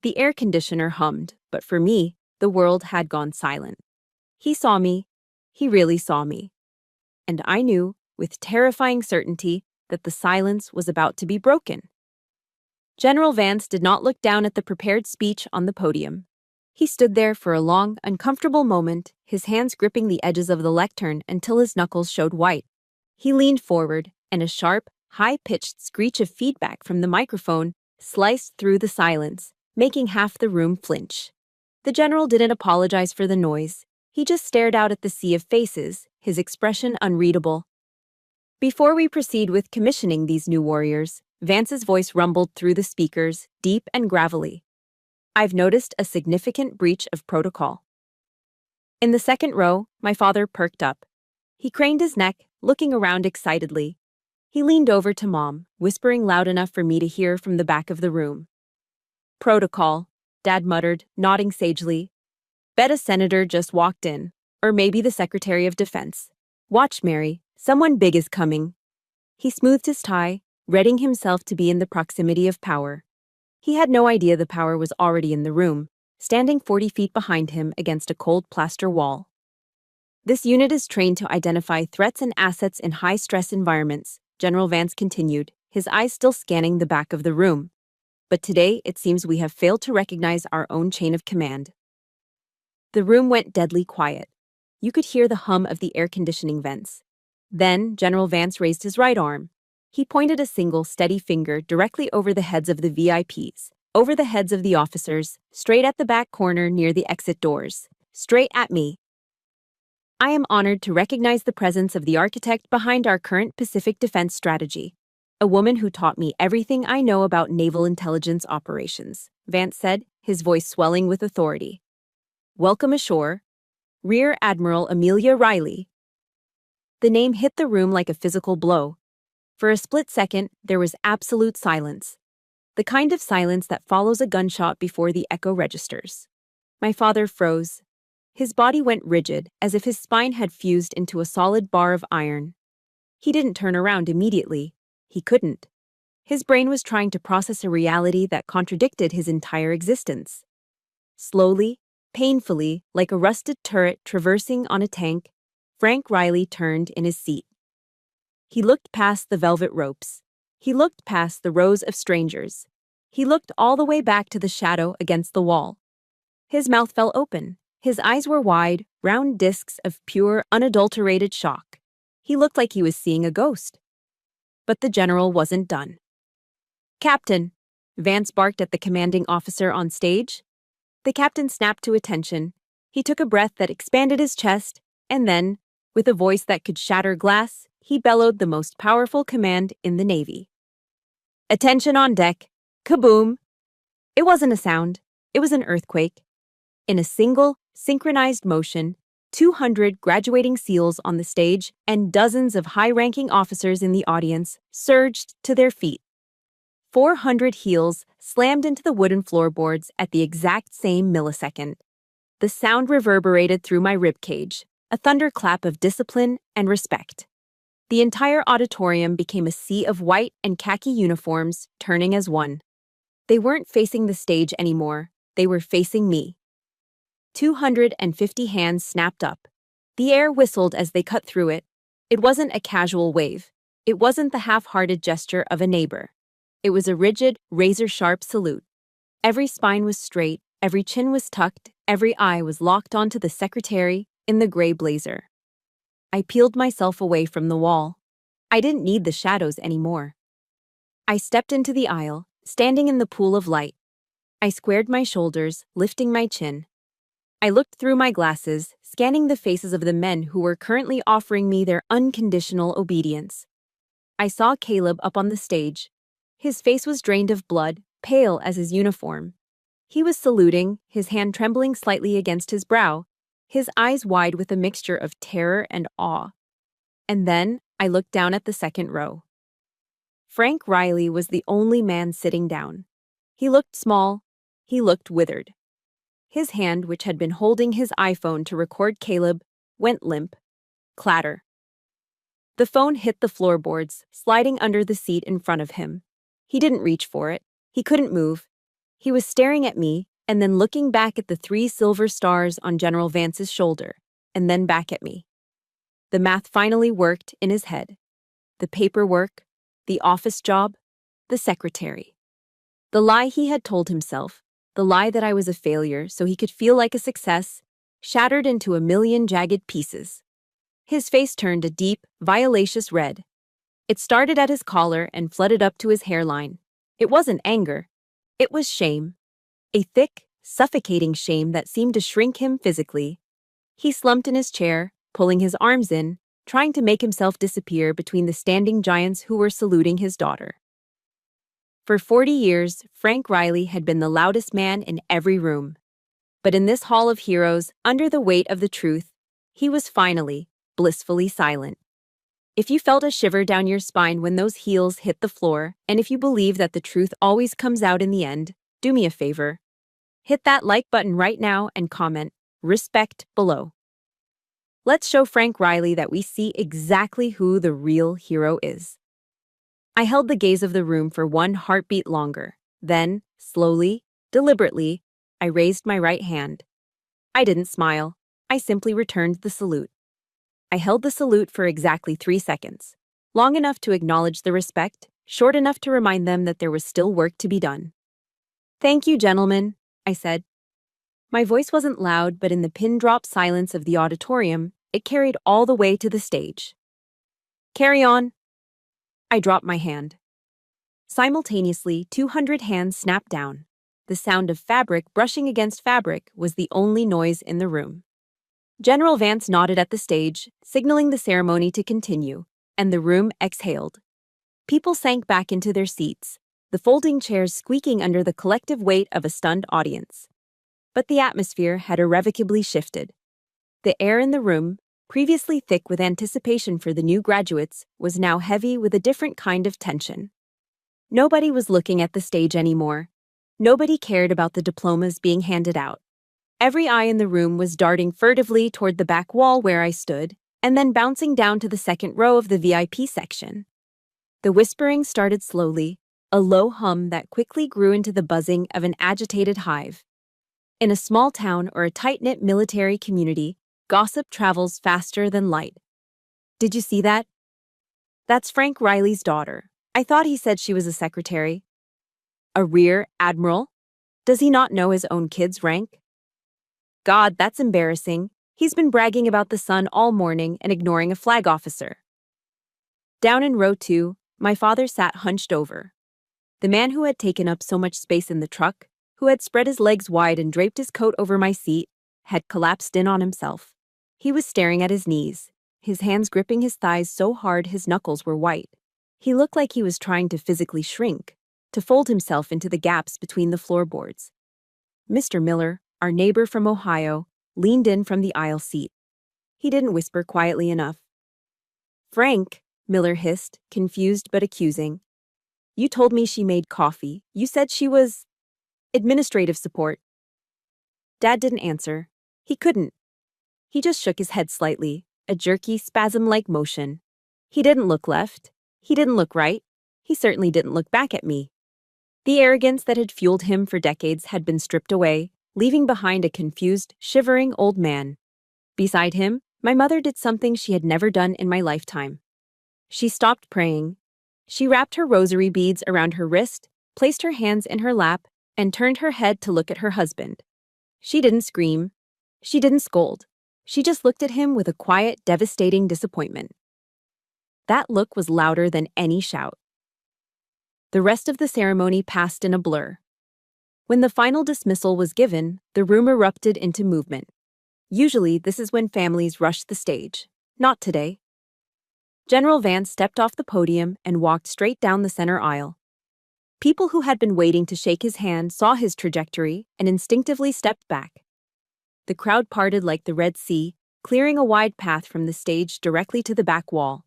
The air conditioner hummed, but for me, the world had gone silent. He saw me. He really saw me. And I knew, with terrifying certainty, that the silence was about to be broken. General Vance did not look down at the prepared speech on the podium. He stood there for a long, uncomfortable moment, his hands gripping the edges of the lectern until his knuckles showed white. He leaned forward, and a sharp, high-pitched screech of feedback from the microphone sliced through the silence, making half the room flinch. The general didn't apologize for the noise. He just stared out at the sea of faces, his expression unreadable. Before we proceed with commissioning these new warriors, Vance's voice rumbled through the speakers, deep and gravelly. I've noticed a significant breach of protocol. In the second row, my father perked up. He craned his neck, looking around excitedly. He leaned over to Mom, whispering loud enough for me to hear from the back of the room. Protocol, Dad muttered, nodding sagely. Bet a senator just walked in, or maybe the Secretary of Defense. Watch, Mary, someone big is coming. He smoothed his tie, readying himself to be in the proximity of power. He had no idea the power was already in the room, standing 40 feet behind him against a cold plaster wall. This unit is trained to identify threats and assets in high-stress environments, General Vance continued, his eyes still scanning the back of the room. But today, it seems we have failed to recognize our own chain of command. The room went deadly quiet. You could hear the hum of the air conditioning vents. Then, General Vance raised his right arm. He pointed a single, steady finger directly over the heads of the VIPs, over the heads of the officers, straight at the back corner near the exit doors. Straight at me. I am honored to recognize the presence of the architect behind our current Pacific defense strategy. A woman who taught me everything I know about naval intelligence operations, Vance said, his voice swelling with authority. Welcome ashore, Rear Admiral Amelia Riley. The name hit the room like a physical blow. For a split second, there was absolute silence. The kind of silence that follows a gunshot before the echo registers. My father froze. His body went rigid, as if his spine had fused into a solid bar of iron. He didn't turn around immediately. He couldn't. His brain was trying to process a reality that contradicted his entire existence. Slowly, painfully, like a rusted turret traversing on a tank, Frank Riley turned in his seat. He looked past the velvet ropes. He looked past the rows of strangers. He looked all the way back to the shadow against the wall. His mouth fell open. His eyes were wide, round discs of pure, unadulterated shock. He looked like he was seeing a ghost. But the general wasn't done. Captain, Vance barked at the commanding officer on stage. The captain snapped to attention. He took a breath that expanded his chest, and then, with a voice that could shatter glass, he bellowed the most powerful command in the Navy. Attention on deck. Kaboom! It wasn't a sound. It was an earthquake. In a single, synchronized motion, 200 graduating SEALs on the stage and dozens of high-ranking officers in the audience surged to their feet. 400 heels slammed into the wooden floorboards at the exact same millisecond. The sound reverberated through my ribcage, a thunderclap of discipline and respect. The entire auditorium became a sea of white and khaki uniforms, turning as one. They weren't facing the stage anymore. They were facing me. 250 hands snapped up. The air whistled as they cut through it. It wasn't a casual wave. It wasn't the half-hearted gesture of a neighbor. It was a rigid, razor-sharp salute. Every spine was straight, every chin was tucked, every eye was locked onto the secretary in the gray blazer. I peeled myself away from the wall. I didn't need the shadows anymore. I stepped into the aisle, standing in the pool of light. I squared my shoulders, lifting my chin. I looked through my glasses, scanning the faces of the men who were currently offering me their unconditional obedience. I saw Caleb up on the stage. His face was drained of blood, pale as his uniform. He was saluting, his hand trembling slightly against his brow, his eyes wide with a mixture of terror and awe. And then I looked down at the second row. Frank Riley was the only man sitting down. He looked small. He looked withered. His hand, which had been holding his iPhone to record Caleb, went limp. Clatter. The phone hit the floorboards, sliding under the seat in front of him. He didn't reach for it. He couldn't move. He was staring at me, and then looking back at the 3 silver stars on General Vance's shoulder, and then back at me. The math finally worked in his head. The paperwork, the office job, the secretary. The lie he had told himself, the lie that I was a failure so he could feel like a success, shattered into a million jagged pieces. His face turned a deep, violacious red. It started at his collar and flooded up to his hairline. It wasn't anger. It was shame. A thick, suffocating shame that seemed to shrink him physically. He slumped in his chair, pulling his arms in, trying to make himself disappear between the standing giants who were saluting his daughter. For 40 years, Frank Riley had been the loudest man in every room. But in this hall of heroes, under the weight of the truth, he was finally, blissfully silent. If you felt a shiver down your spine when those heels hit the floor, and if you believe that the truth always comes out in the end, do me a favor. Hit that like button right now and comment, "Respect," below. Let's show Frank Riley that we see exactly who the real hero is. I held the gaze of the room for one heartbeat longer. Then, slowly, deliberately, I raised my right hand. I didn't smile. I simply returned the salute. I held the salute for exactly 3 seconds, long enough to acknowledge the respect, short enough to remind them that there was still work to be done. "Thank you, gentlemen," I said. My voice wasn't loud, but in the pin-drop silence of the auditorium, it carried all the way to the stage. "Carry on." I dropped my hand. Simultaneously, 200 hands snapped down. The sound of fabric brushing against fabric was the only noise in the room. General Vance nodded at the stage, signaling the ceremony to continue, and the room exhaled. People sank back into their seats, the folding chairs squeaking under the collective weight of a stunned audience. But the atmosphere had irrevocably shifted. The air in the room, previously thick with anticipation for the new graduates, was now heavy with a different kind of tension. Nobody was looking at the stage anymore. Nobody cared about the diplomas being handed out. Every eye in the room was darting furtively toward the back wall where I stood, and then bouncing down to the second row of the VIP section. The whispering started slowly, a low hum that quickly grew into the buzzing of an agitated hive. In a small town or a tight-knit military community, gossip travels faster than light. "Did you see that? That's Frank Riley's daughter. I thought he said she was a secretary." "A rear admiral? Does he not know his own kid's rank?" "God, that's embarrassing. He's been bragging about the son all morning and ignoring a flag officer." Down in row 2, my father sat hunched over. The man who had taken up so much space in the truck, who had spread his legs wide and draped his coat over my seat, had collapsed in on himself. He was staring at his knees, his hands gripping his thighs so hard his knuckles were white. He looked like he was trying to physically shrink, to fold himself into the gaps between the floorboards. Mr. Miller, our neighbor from Ohio, leaned in from the aisle seat. He didn't whisper quietly enough. "Frank," Miller hissed, confused but accusing. "You told me she made coffee. You said she was administrative support." Dad didn't answer. He couldn't. He just shook his head slightly, a jerky, spasm-like motion. He didn't look left. He didn't look right. He certainly didn't look back at me. The arrogance that had fueled him for decades had been stripped away, leaving behind a confused, shivering old man. Beside him, my mother did something she had never done in my lifetime. She stopped praying. She wrapped her rosary beads around her wrist, placed her hands in her lap, and turned her head to look at her husband. She didn't scream. She didn't scold. She just looked at him with a quiet, devastating disappointment. That look was louder than any shout. The rest of the ceremony passed in a blur. When the final dismissal was given, the room erupted into movement. Usually, this is when families rush the stage. Not today. General Vance stepped off the podium and walked straight down the center aisle. People who had been waiting to shake his hand saw his trajectory and instinctively stepped back. The crowd parted like the Red Sea, clearing a wide path from the stage directly to the back wall.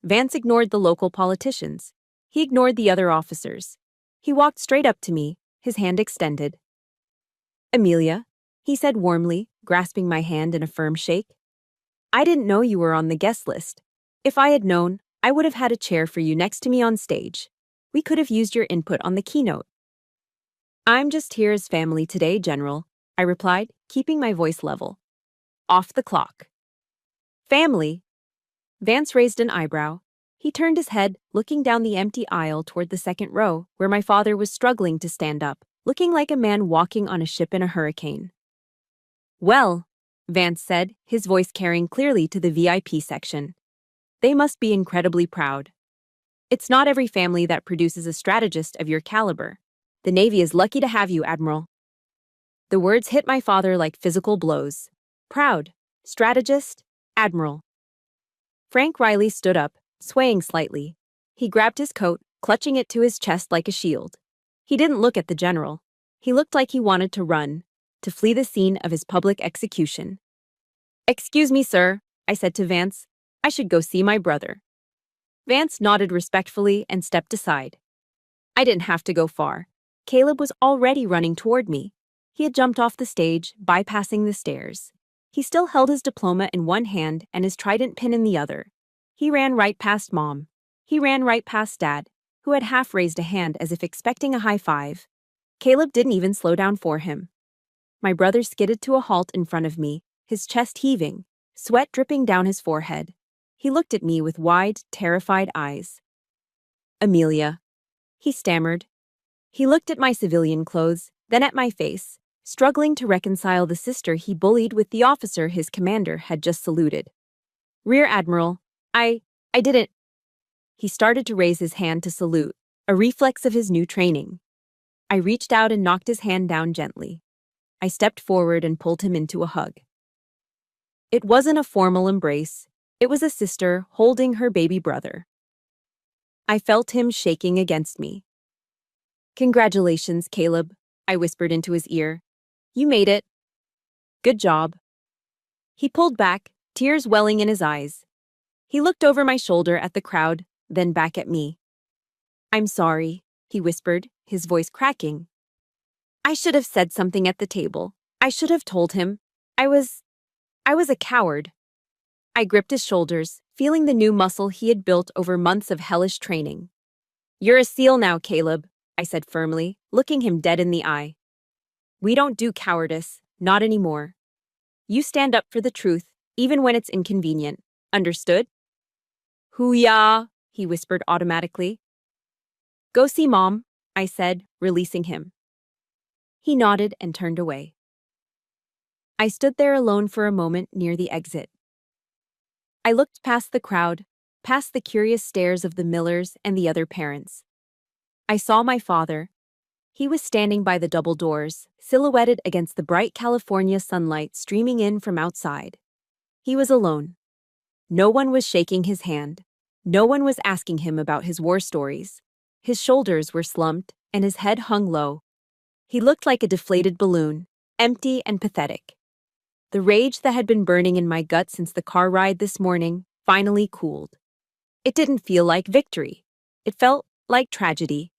Vance ignored the local politicians. He ignored the other officers. He walked straight up to me, his hand extended. "Amelia," he said warmly, grasping my hand in a firm shake. "I didn't know you were on the guest list. If I had known, I would have had a chair for you next to me on stage. We could have used your input on the keynote." "I'm just here as family today, General," I replied, keeping my voice level. "Off the clock." "Family?" Vance raised an eyebrow. He turned his head, looking down the empty aisle toward the second row, where my father was struggling to stand up, looking like a man walking on a ship in a hurricane. "Well," Vance said, his voice carrying clearly to the VIP section. "They must be incredibly proud. It's not every family that produces a strategist of your caliber. The Navy is lucky to have you, Admiral." The words hit my father like physical blows. Proud, strategist, Admiral. Frank Riley stood up, swaying slightly. He grabbed his coat, clutching it to his chest like a shield. He didn't look at the general. He looked like he wanted to run, to flee the scene of his public execution. "Excuse me, sir," I said to Vance. "I should go see my brother." Vance nodded respectfully and stepped aside. I didn't have to go far. Caleb was already running toward me. He had jumped off the stage, bypassing the stairs. He still held his diploma in one hand and his trident pin in the other. He ran right past Mom. He ran right past Dad, who had half raised a hand as if expecting a high five. Caleb didn't even slow down for him. My brother skidded to a halt in front of me, his chest heaving, sweat dripping down his forehead. He looked at me with wide, terrified eyes. "Amelia," he stammered. He looked at my civilian clothes, then at my face, struggling to reconcile the sister he bullied with the officer his commander had just saluted. "Rear Admiral, I didn't." He started to raise his hand to salute, a reflex of his new training. I reached out and knocked his hand down gently. I stepped forward and pulled him into a hug. It wasn't a formal embrace. It was a sister holding her baby brother. I felt him shaking against me. "Congratulations, Caleb," I whispered into his ear. "You made it. Good job." He pulled back, tears welling in his eyes. He looked over my shoulder at the crowd, then back at me. "I'm sorry," he whispered, his voice cracking. "I should have said something at the table. I should have told him. I was a coward." I gripped his shoulders, feeling the new muscle he had built over months of hellish training. "You're a SEAL now, Caleb," I said firmly, looking him dead in the eye. "We don't do cowardice, not anymore. You stand up for the truth, even when it's inconvenient. Understood?" "Hoo-yah," he whispered automatically. "Go see Mom," I said, releasing him. He nodded and turned away. I stood there alone for a moment near the exit. I looked past the crowd, past the curious stares of the Millers and the other parents. I saw my father. He was standing by the double doors, silhouetted against the bright California sunlight streaming in from outside. He was alone. No one was shaking his hand. No one was asking him about his war stories. His shoulders were slumped, and his head hung low. He looked like a deflated balloon, empty and pathetic. The rage that had been burning in my gut since the car ride this morning finally cooled. It didn't feel like victory. It felt like tragedy.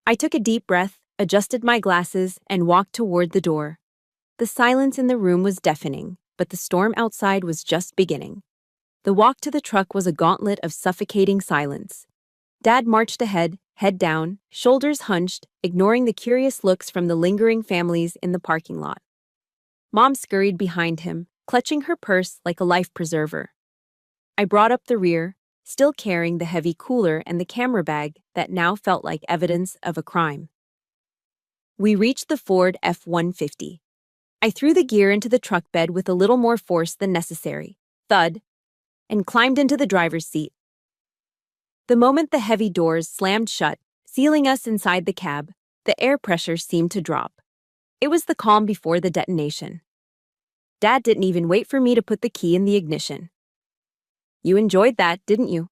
I took a deep breath, adjusted my glasses, and walked toward the door. The silence in the room was deafening, but the storm outside was just beginning. The walk to the truck was a gauntlet of suffocating silence. Dad marched ahead, head down, shoulders hunched, ignoring the curious looks from the lingering families in the parking lot. Mom scurried behind him, clutching her purse like a life preserver. I brought up the rear, still carrying the heavy cooler and the camera bag that now felt like evidence of a crime. We reached the Ford F-150. I threw the gear into the truck bed with a little more force than necessary, thud, and climbed into the driver's seat. The moment the heavy doors slammed shut, sealing us inside the cab, the air pressure seemed to drop. It was the calm before the detonation. Dad didn't even wait for me to put the key in the ignition. "You enjoyed that, didn't you?"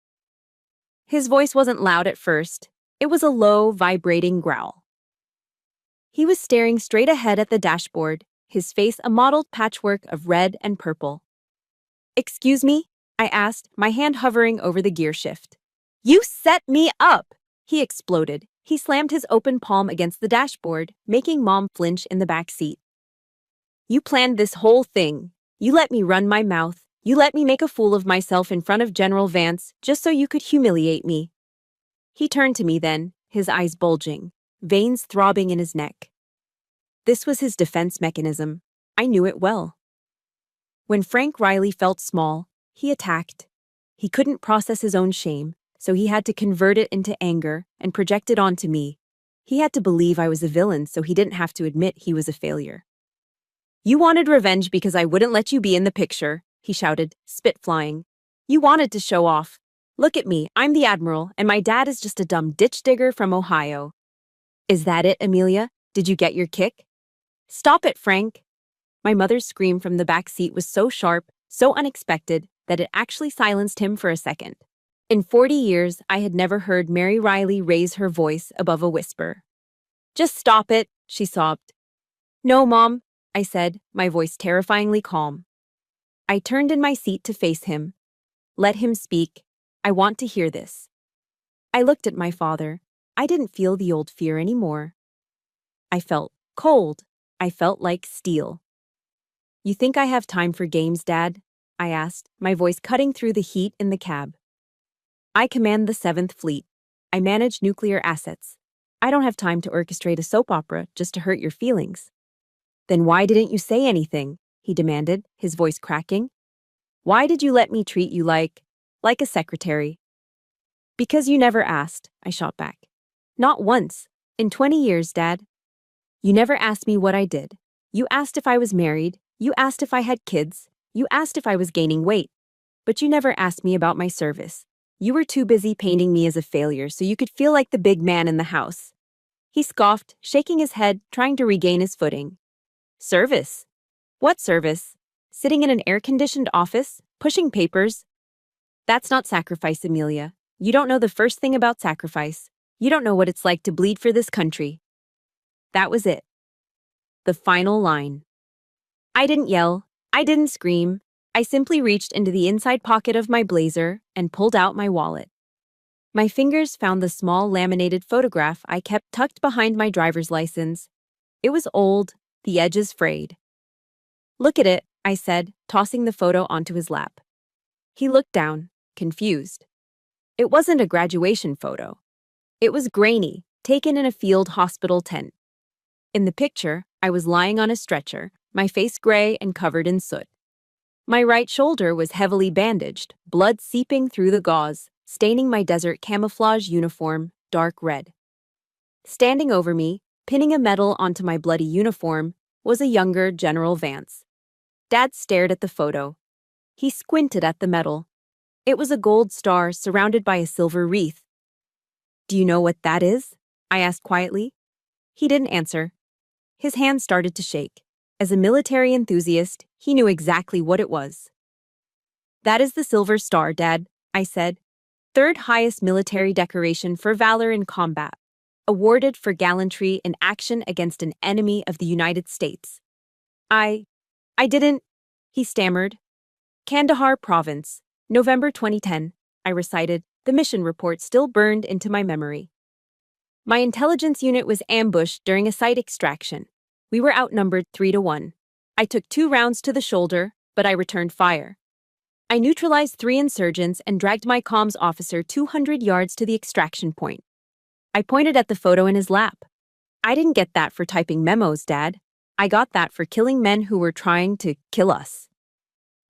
His voice wasn't loud at first. It was a low, vibrating growl. He was staring straight ahead at the dashboard, his face a mottled patchwork of red and purple. "Excuse me?" I asked, my hand hovering over the gear shift. "You set me up!" he exploded. He slammed his open palm against the dashboard, making Mom flinch in the back seat. "You planned this whole thing. You let me run my mouth. You let me make a fool of myself in front of General Vance just so you could humiliate me." He turned to me then, his eyes bulging, veins throbbing in his neck. This was his defense mechanism. I knew it well. When Frank Riley felt small, he attacked. He couldn't process his own shame, so he had to convert it into anger and project it onto me. He had to believe I was a villain so he didn't have to admit he was a failure. "You wanted revenge because I wouldn't let you be in the picture," he shouted, spit flying. "You wanted to show off. Look at me, I'm the Admiral, and my dad is just a dumb ditch digger from Ohio." "Is that it, Amelia? Did you get your kick?" "Stop it, Frank." My mother's scream from the back seat was so sharp, so unexpected, that it actually silenced him for a second. In 40 years, I had never heard Mary Riley raise her voice above a whisper. "Just stop it," she sobbed. "No, Mom," I said, my voice terrifyingly calm. I turned in my seat to face him. "Let him speak. I want to hear this." I looked at my father. I didn't feel the old fear anymore. I felt cold. I felt like steel. "You think I have time for games, Dad?" I asked, my voice cutting through the heat in the cab. "I command the 7th Fleet. I manage nuclear assets. I don't have time to orchestrate a soap opera just to hurt your feelings." "Then why didn't you say anything?" he demanded, his voice cracking. "Why did you let me treat you like a secretary?" "Because you never asked," I shot back. "Not once. In 20 years, Dad. You never asked me what I did. You asked if I was married. You asked if I had kids. You asked if I was gaining weight. But you never asked me about my service. You were too busy painting me as a failure so you could feel like the big man in the house." He scoffed, shaking his head, trying to regain his footing. "Service? What service? Sitting in an air-conditioned office, pushing papers? That's not sacrifice, Amelia. You don't know the first thing about sacrifice. You don't know what it's like to bleed for this country." That was it. The final line. I didn't yell. I didn't scream. I simply reached into the inside pocket of my blazer and pulled out my wallet. My fingers found the small laminated photograph I kept tucked behind my driver's license. It was old, the edges frayed. "Look at it," I said, tossing the photo onto his lap. He looked down, confused. It wasn't a graduation photo. It was grainy, taken in a field hospital tent. In the picture, I was lying on a stretcher, my face gray and covered in soot. My right shoulder was heavily bandaged, blood seeping through the gauze, staining my desert camouflage uniform dark red. Standing over me, pinning a medal onto my bloody uniform, was a younger General Vance. Dad stared at the photo. He squinted at the medal. It was a gold star surrounded by a silver wreath. "Do you know what that is?" I asked quietly. He didn't answer. His hand started to shake. As a military enthusiast, he knew exactly what it was. "That is the Silver Star, Dad," I said. "Third highest military decoration for valor in combat, awarded for gallantry in action against an enemy of the United States." I didn't," he stammered. "Kandahar Province, November 2010, I recited, the mission report still burned into my memory. "My intelligence unit was ambushed during a site extraction. We were outnumbered 3-1. I took 2 rounds to the shoulder, but I returned fire. I neutralized 3 insurgents and dragged my comms officer 200 yards to the extraction point." I pointed at the photo in his lap. "I didn't get that for typing memos, Dad. I got that for killing men who were trying to kill us."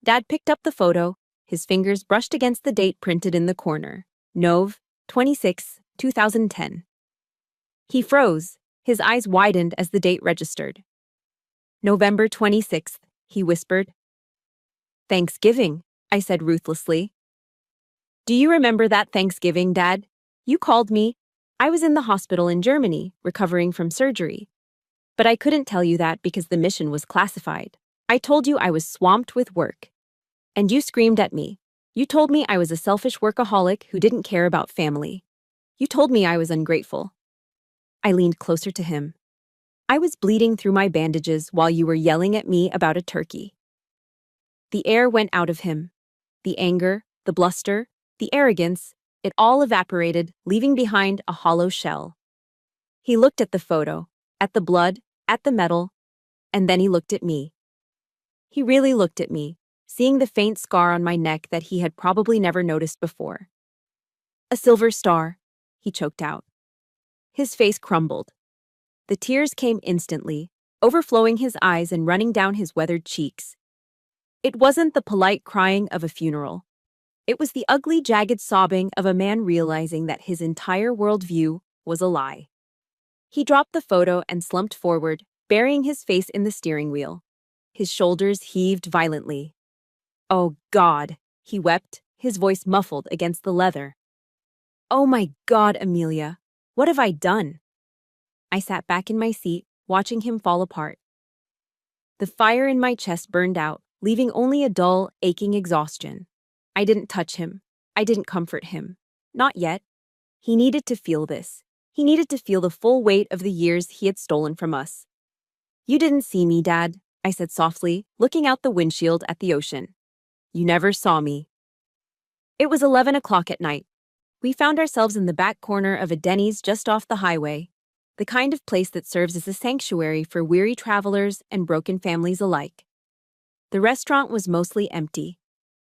Dad picked up the photo. His fingers brushed against the date printed in the corner. Nov. 26, 2010. He froze. His eyes widened as the date registered. "November 26th, he whispered. "Thanksgiving," I said ruthlessly. Do you remember that Thanksgiving, Dad? You called me. I was in the hospital in Germany, recovering from surgery. But I couldn't tell you that because the mission was classified. I told you I was swamped with work. And you screamed at me. You told me I was a selfish workaholic who didn't care about family. You told me I was ungrateful. I leaned closer to him. I was bleeding through my bandages while you were yelling at me about a turkey. The air went out of him. The anger, the bluster, the arrogance, it all evaporated, leaving behind a hollow shell. He looked at the photo, at the blood, at the metal, and then he looked at me. He really looked at me, seeing the faint scar on my neck that he had probably never noticed before. A silver star, he choked out. His face crumbled. The tears came instantly, overflowing his eyes and running down his weathered cheeks. It wasn't the polite crying of a funeral. It was the ugly, jagged sobbing of a man realizing that his entire worldview was a lie. He dropped the photo and slumped forward, burying his face in the steering wheel. His shoulders heaved violently. "Oh, God," he wept, his voice muffled against the leather. "Oh my God, Amelia, what have I done?" I sat back in my seat, watching him fall apart. The fire in my chest burned out, leaving only a dull, aching exhaustion. I didn't touch him. I didn't comfort him. Not yet. He needed to feel this. He needed to feel the full weight of the years he had stolen from us. "You didn't see me, Dad," I said softly, looking out the windshield at the ocean. "You never saw me." It was 11 o'clock at night. We found ourselves in the back corner of a Denny's just off the highway, the kind of place that serves as a sanctuary for weary travelers and broken families alike. The restaurant was mostly empty.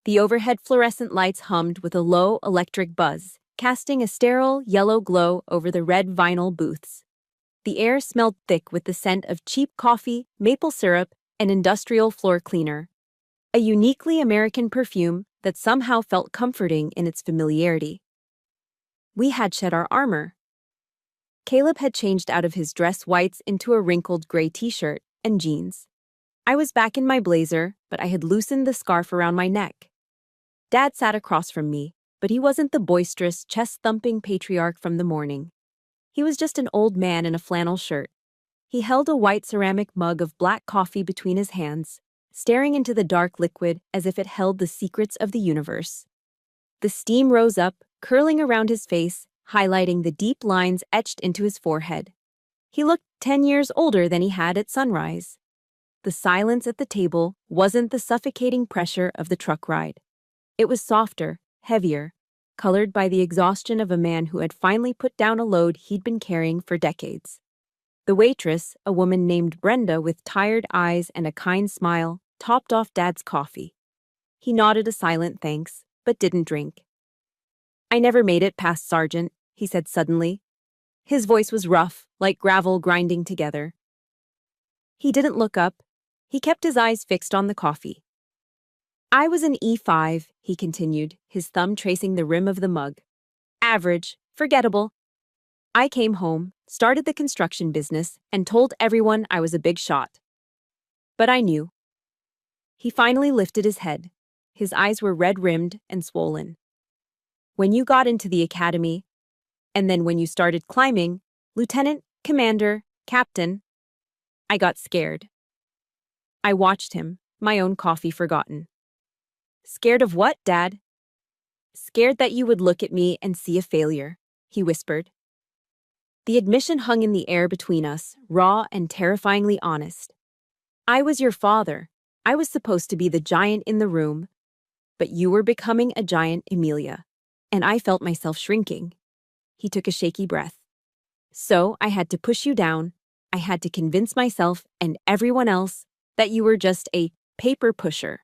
The overhead fluorescent lights hummed with a low electric buzz, casting a sterile yellow glow over the red vinyl booths. The air smelled thick with the scent of cheap coffee, maple syrup, and industrial floor cleaner. A uniquely American perfume that somehow felt comforting in its familiarity. We had shed our armor. Caleb had changed out of his dress whites into a wrinkled gray t-shirt and jeans. I was back in my blazer, but I had loosened the scarf around my neck. Dad sat across from me, but he wasn't the boisterous, chest-thumping patriarch from the morning. He was just an old man in a flannel shirt. He held a white ceramic mug of black coffee between his hands, staring into the dark liquid as if it held the secrets of the universe. The steam rose up, curling around his face, highlighting the deep lines etched into his forehead. He looked 10 years older than he had at sunrise. The silence at the table wasn't the suffocating pressure of the truck ride. It was softer, heavier, colored by the exhaustion of a man who had finally put down a load he'd been carrying for decades. The waitress, a woman named Brenda with tired eyes and a kind smile, topped off Dad's coffee. He nodded a silent thanks, but didn't drink. "I never made it past Sergeant," he said suddenly. His voice was rough, like gravel grinding together. He didn't look up. He kept his eyes fixed on the coffee. "I was an E5, he continued, his thumb tracing the rim of the mug. "Average, forgettable. I came home, started the construction business, and told everyone I was a big shot. But I knew." He finally lifted his head. His eyes were red-rimmed and swollen. "When you got into the academy, and then when you started climbing, lieutenant, commander, captain, I got scared." I watched him, my own coffee forgotten. "Scared of what, Dad?" "Scared that you would look at me and see a failure," he whispered. The admission hung in the air between us, raw and terrifyingly honest. "I was your father. I was supposed to be the giant in the room. But you were becoming a giant, Amelia, and I felt myself shrinking." He took a shaky breath. "So I had to push you down. I had to convince myself and everyone else that you were just a paper pusher.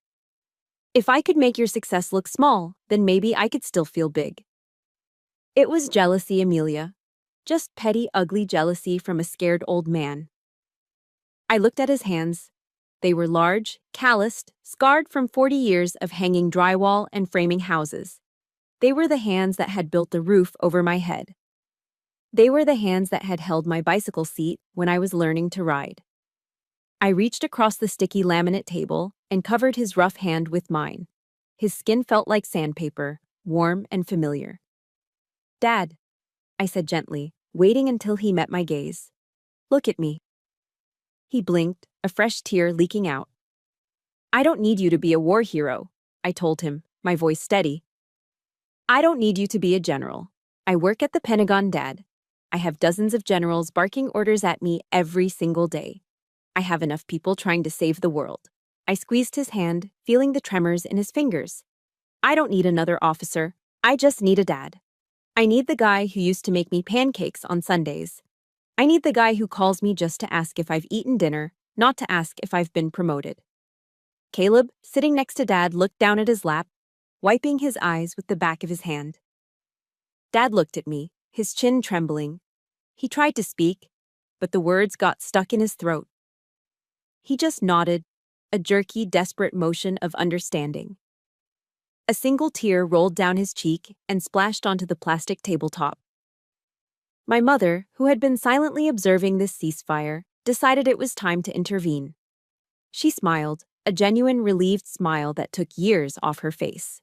If I could make your success look small, then maybe I could still feel big." It was jealousy, Amelia. Just petty, ugly jealousy from a scared old man. I looked at his hands. They were large, calloused, scarred from 40 years of hanging drywall and framing houses. They were the hands that had built the roof over my head. They were the hands that had held my bicycle seat when I was learning to ride. I reached across the sticky laminate table and covered his rough hand with mine. His skin felt like sandpaper, warm and familiar. "Dad," I said gently, waiting until he met my gaze. "Look at me." He blinked, a fresh tear leaking out. "I don't need you to be a war hero," I told him, my voice steady. "I don't need you to be a general. I work at the Pentagon, Dad. I have dozens of generals barking orders at me every single day. I have enough people trying to save the world." I squeezed his hand, feeling the tremors in his fingers. "I don't need another officer. I just need a dad. I need the guy who used to make me pancakes on Sundays. I need the guy who calls me just to ask if I've eaten dinner, not to ask if I've been promoted." Caleb, sitting next to Dad, looked down at his lap, wiping his eyes with the back of his hand. Dad looked at me, his chin trembling. He tried to speak, but the words got stuck in his throat. He just nodded, a jerky, desperate motion of understanding. A single tear rolled down his cheek and splashed onto the plastic tabletop. My mother, who had been silently observing this ceasefire, decided it was time to intervene. She smiled, a genuine relieved smile that took years off her face.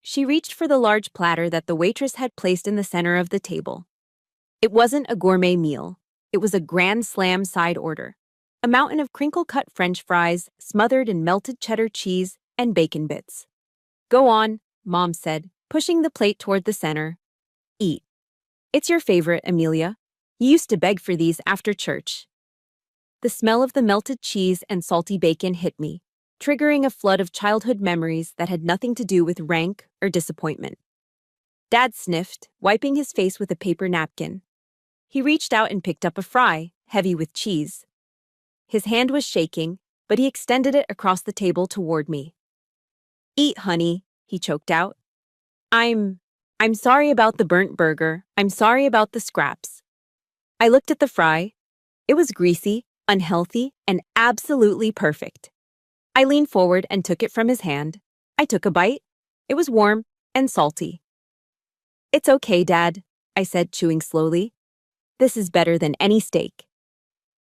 She reached for the large platter that the waitress had placed in the center of the table. It wasn't a gourmet meal. It was a Grand Slam side order. A mountain of crinkle-cut French fries smothered in melted cheddar cheese and bacon bits. "Go on," Mom said, pushing the plate toward the center. "Eat. It's your favorite, Amelia. You used to beg for these after church." The smell of the melted cheese and salty bacon hit me, triggering a flood of childhood memories that had nothing to do with rank or disappointment. Dad sniffed, wiping his face with a paper napkin. He reached out and picked up a fry, heavy with cheese. His hand was shaking, but he extended it across the table toward me. "Eat, honey," he choked out. I'm sorry about the burnt burger. I'm sorry about the scraps." I looked at the fry. It was greasy, unhealthy, and absolutely perfect. I leaned forward and took it from his hand. I took a bite. It was warm and salty. "It's okay, Dad," I said, chewing slowly. "This is better than any steak."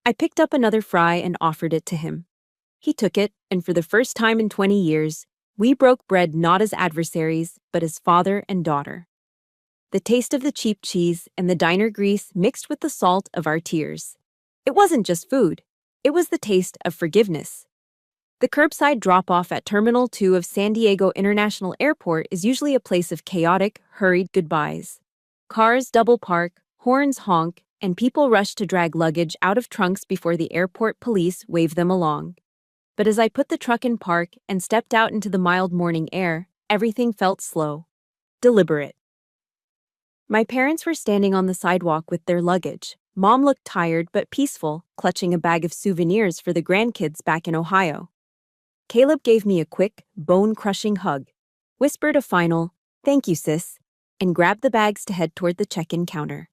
I picked up another fry and offered it to him. He took it, and for the first time in 20 years, we broke bread not as adversaries, but as father and daughter. The taste of the cheap cheese and the diner grease mixed with the salt of our tears. It wasn't just food. It was the taste of forgiveness. The curbside drop-off at Terminal 2 of San Diego International Airport is usually a place of chaotic, hurried goodbyes. Cars double park, horns honk, and people rush to drag luggage out of trunks before the airport police wave them along. But as I put the truck in park and stepped out into the mild morning air, everything felt slow, deliberate. My parents were standing on the sidewalk with their luggage. Mom looked tired but peaceful, clutching a bag of souvenirs for the grandkids back in Ohio. Caleb gave me a quick, bone-crushing hug, whispered a final, "Thank you, sis," and grabbed the bags to head toward the check-in counter.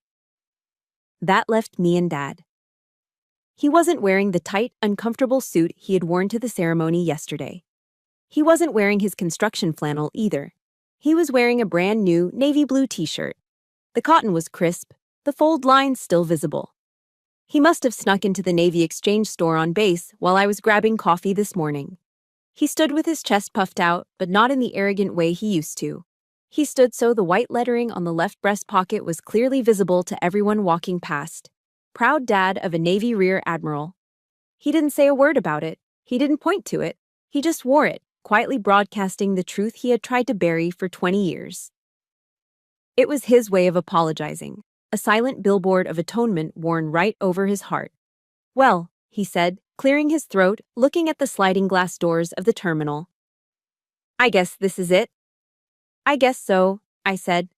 That left me and Dad. He wasn't wearing the tight, uncomfortable suit he had worn to the ceremony yesterday. He wasn't wearing his construction flannel either. He was wearing a brand new navy blue t-shirt. The cotton was crisp, the fold lines still visible. He must have snuck into the Navy Exchange store on base while I was grabbing coffee this morning. He stood with his chest puffed out, but not in the arrogant way he used to. He stood so the white lettering on the left breast pocket was clearly visible to everyone walking past. Proud dad of a Navy Rear Admiral. He didn't say a word about it. He didn't point to it. He just wore it, quietly broadcasting the truth he had tried to bury for 20 years. It was his way of apologizing, a silent billboard of atonement worn right over his heart. "Well," he said, clearing his throat, looking at the sliding glass doors of the terminal. "I guess this is it." "I guess so," I said.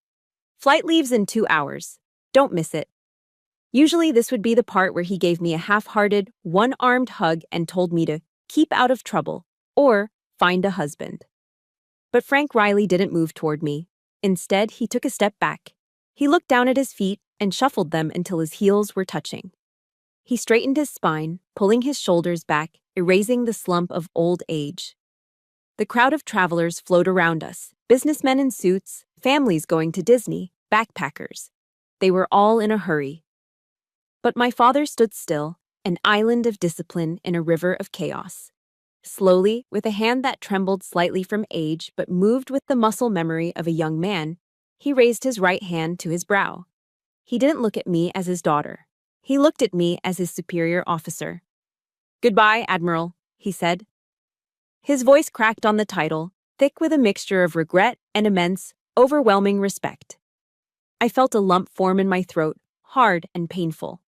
"Flight leaves in 2 hours. Don't miss it." Usually this would be the part where he gave me a half-hearted, one-armed hug and told me to keep out of trouble or find a husband. But Frank Riley didn't move toward me. Instead, he took a step back. He looked down at his feet and shuffled them until his heels were touching. He straightened his spine, pulling his shoulders back, erasing the slump of old age. The crowd of travelers flowed around us, businessmen in suits, families going to Disney, backpackers. They were all in a hurry. But my father stood still, an island of discipline in a river of chaos. Slowly, with a hand that trembled slightly from age but moved with the muscle memory of a young man, he raised his right hand to his brow. He didn't look at me as his daughter. He looked at me as his superior officer. "Goodbye, Admiral," he said. His voice cracked on the title, thick with a mixture of regret and immense, overwhelming respect. I felt a lump form in my throat, hard and painful.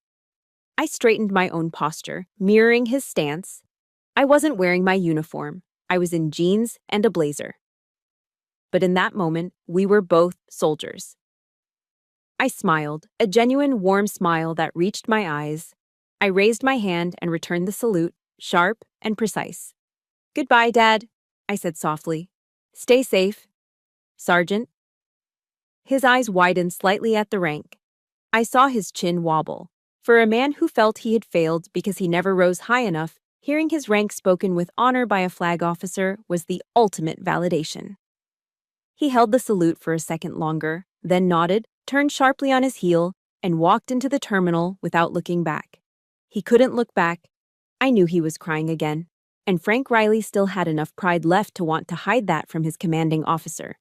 I straightened my own posture, mirroring his stance. I wasn't wearing my uniform. I was in jeans and a blazer. But in that moment, we were both soldiers. I smiled, a genuine warm smile that reached my eyes. I raised my hand and returned the salute, sharp and precise. "Goodbye, Dad," I said softly. "Stay safe, Sergeant." His eyes widened slightly at the rank. I saw his chin wobble. For a man who felt he had failed because he never rose high enough, hearing his rank spoken with honor by a flag officer was the ultimate validation. He held the salute for a second longer, then nodded, turned sharply on his heel, and walked into the terminal without looking back. He couldn't look back. I knew he was crying again, and Frank Riley still had enough pride left to want to hide that from his commanding officer.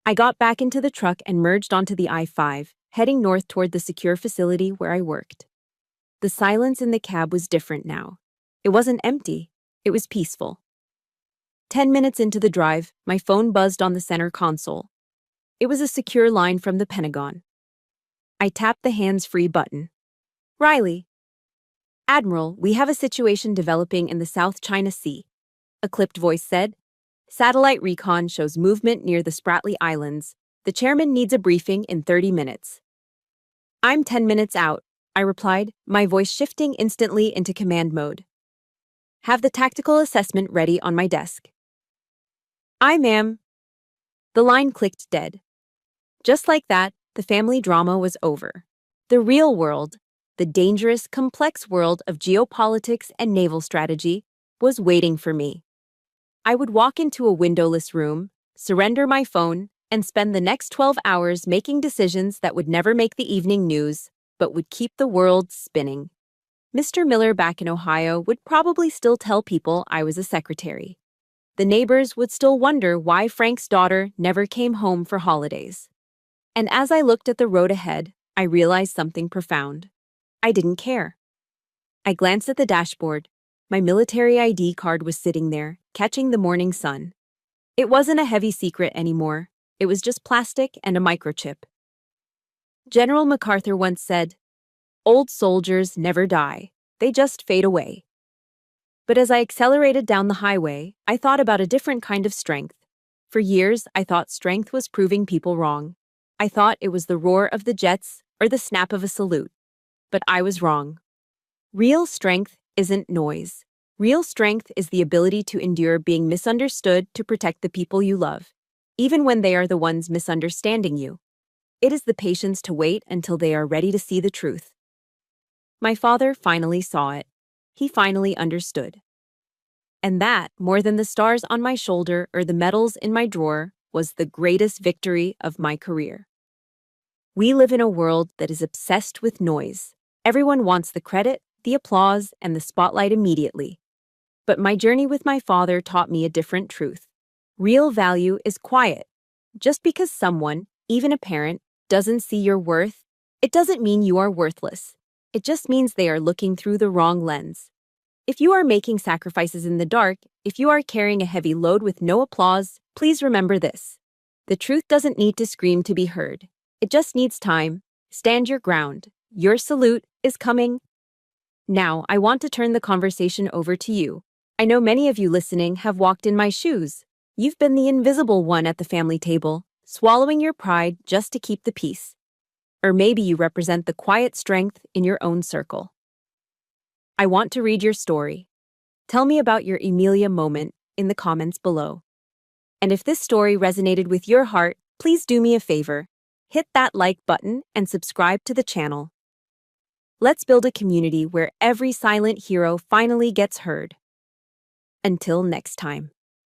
I got back into the truck and merged onto the I-5, heading north toward the secure facility where I worked. The silence in the cab was different now. It wasn't empty, it was peaceful. 10 minutes into the drive, my phone buzzed on the center console. It was a secure line from the Pentagon. I tapped the hands-free button. "Riley." "Admiral, we have a situation developing in the South China Sea," a clipped voice said. "Satellite recon shows movement near the Spratly Islands. The chairman needs a briefing in 30 minutes. "I'm 10 minutes out," I replied, my voice shifting instantly into command mode. "Have the tactical assessment ready on my desk." "Aye, ma'am." The line clicked dead. Just like that, the family drama was over. The real world, the dangerous, complex world of geopolitics and naval strategy, was waiting for me. I would walk into a windowless room, surrender my phone, and spend the next 12 hours making decisions that would never make the evening news, but would keep the world spinning. Mr. Miller back in Ohio would probably still tell people I was a secretary. The neighbors would still wonder why Frank's daughter never came home for holidays. And as I looked at the road ahead, I realized something profound. I didn't care. I glanced at the dashboard. My military ID card was sitting there, catching the morning sun. It wasn't a heavy secret anymore. It was just plastic and a microchip. General MacArthur once said, "Old soldiers never die. They just fade away." But as I accelerated down the highway, I thought about a different kind of strength. For years, I thought strength was proving people wrong. I thought it was the roar of the jets or the snap of a salute. But I was wrong. Real strength isn't noise. Real strength is the ability to endure being misunderstood to protect the people you love, even when they are the ones misunderstanding you. It is the patience to wait until they are ready to see the truth. My father finally saw it. He finally understood. And that, more than the stars on my shoulder or the medals in my drawer, was the greatest victory of my career. We live in a world that is obsessed with noise. Everyone wants the credit, the applause, and the spotlight immediately. But my journey with my father taught me a different truth. Real value is quiet. Just because someone, even a parent, doesn't see your worth, it doesn't mean you are worthless. It just means they are looking through the wrong lens. If you are making sacrifices in the dark, if you are carrying a heavy load with no applause, please remember this. The truth doesn't need to scream to be heard. It just needs time. Stand your ground. Your salute is coming. Now, I want to turn the conversation over to you. I know many of you listening have walked in my shoes. You've been the invisible one at the family table, swallowing your pride just to keep the peace. Or maybe you represent the quiet strength in your own circle. I want to read your story. Tell me about your Emilia moment in the comments below. And if this story resonated with your heart, please do me a favor. Hit that like button and subscribe to the channel. Let's build a community where every silent hero finally gets heard. Until next time.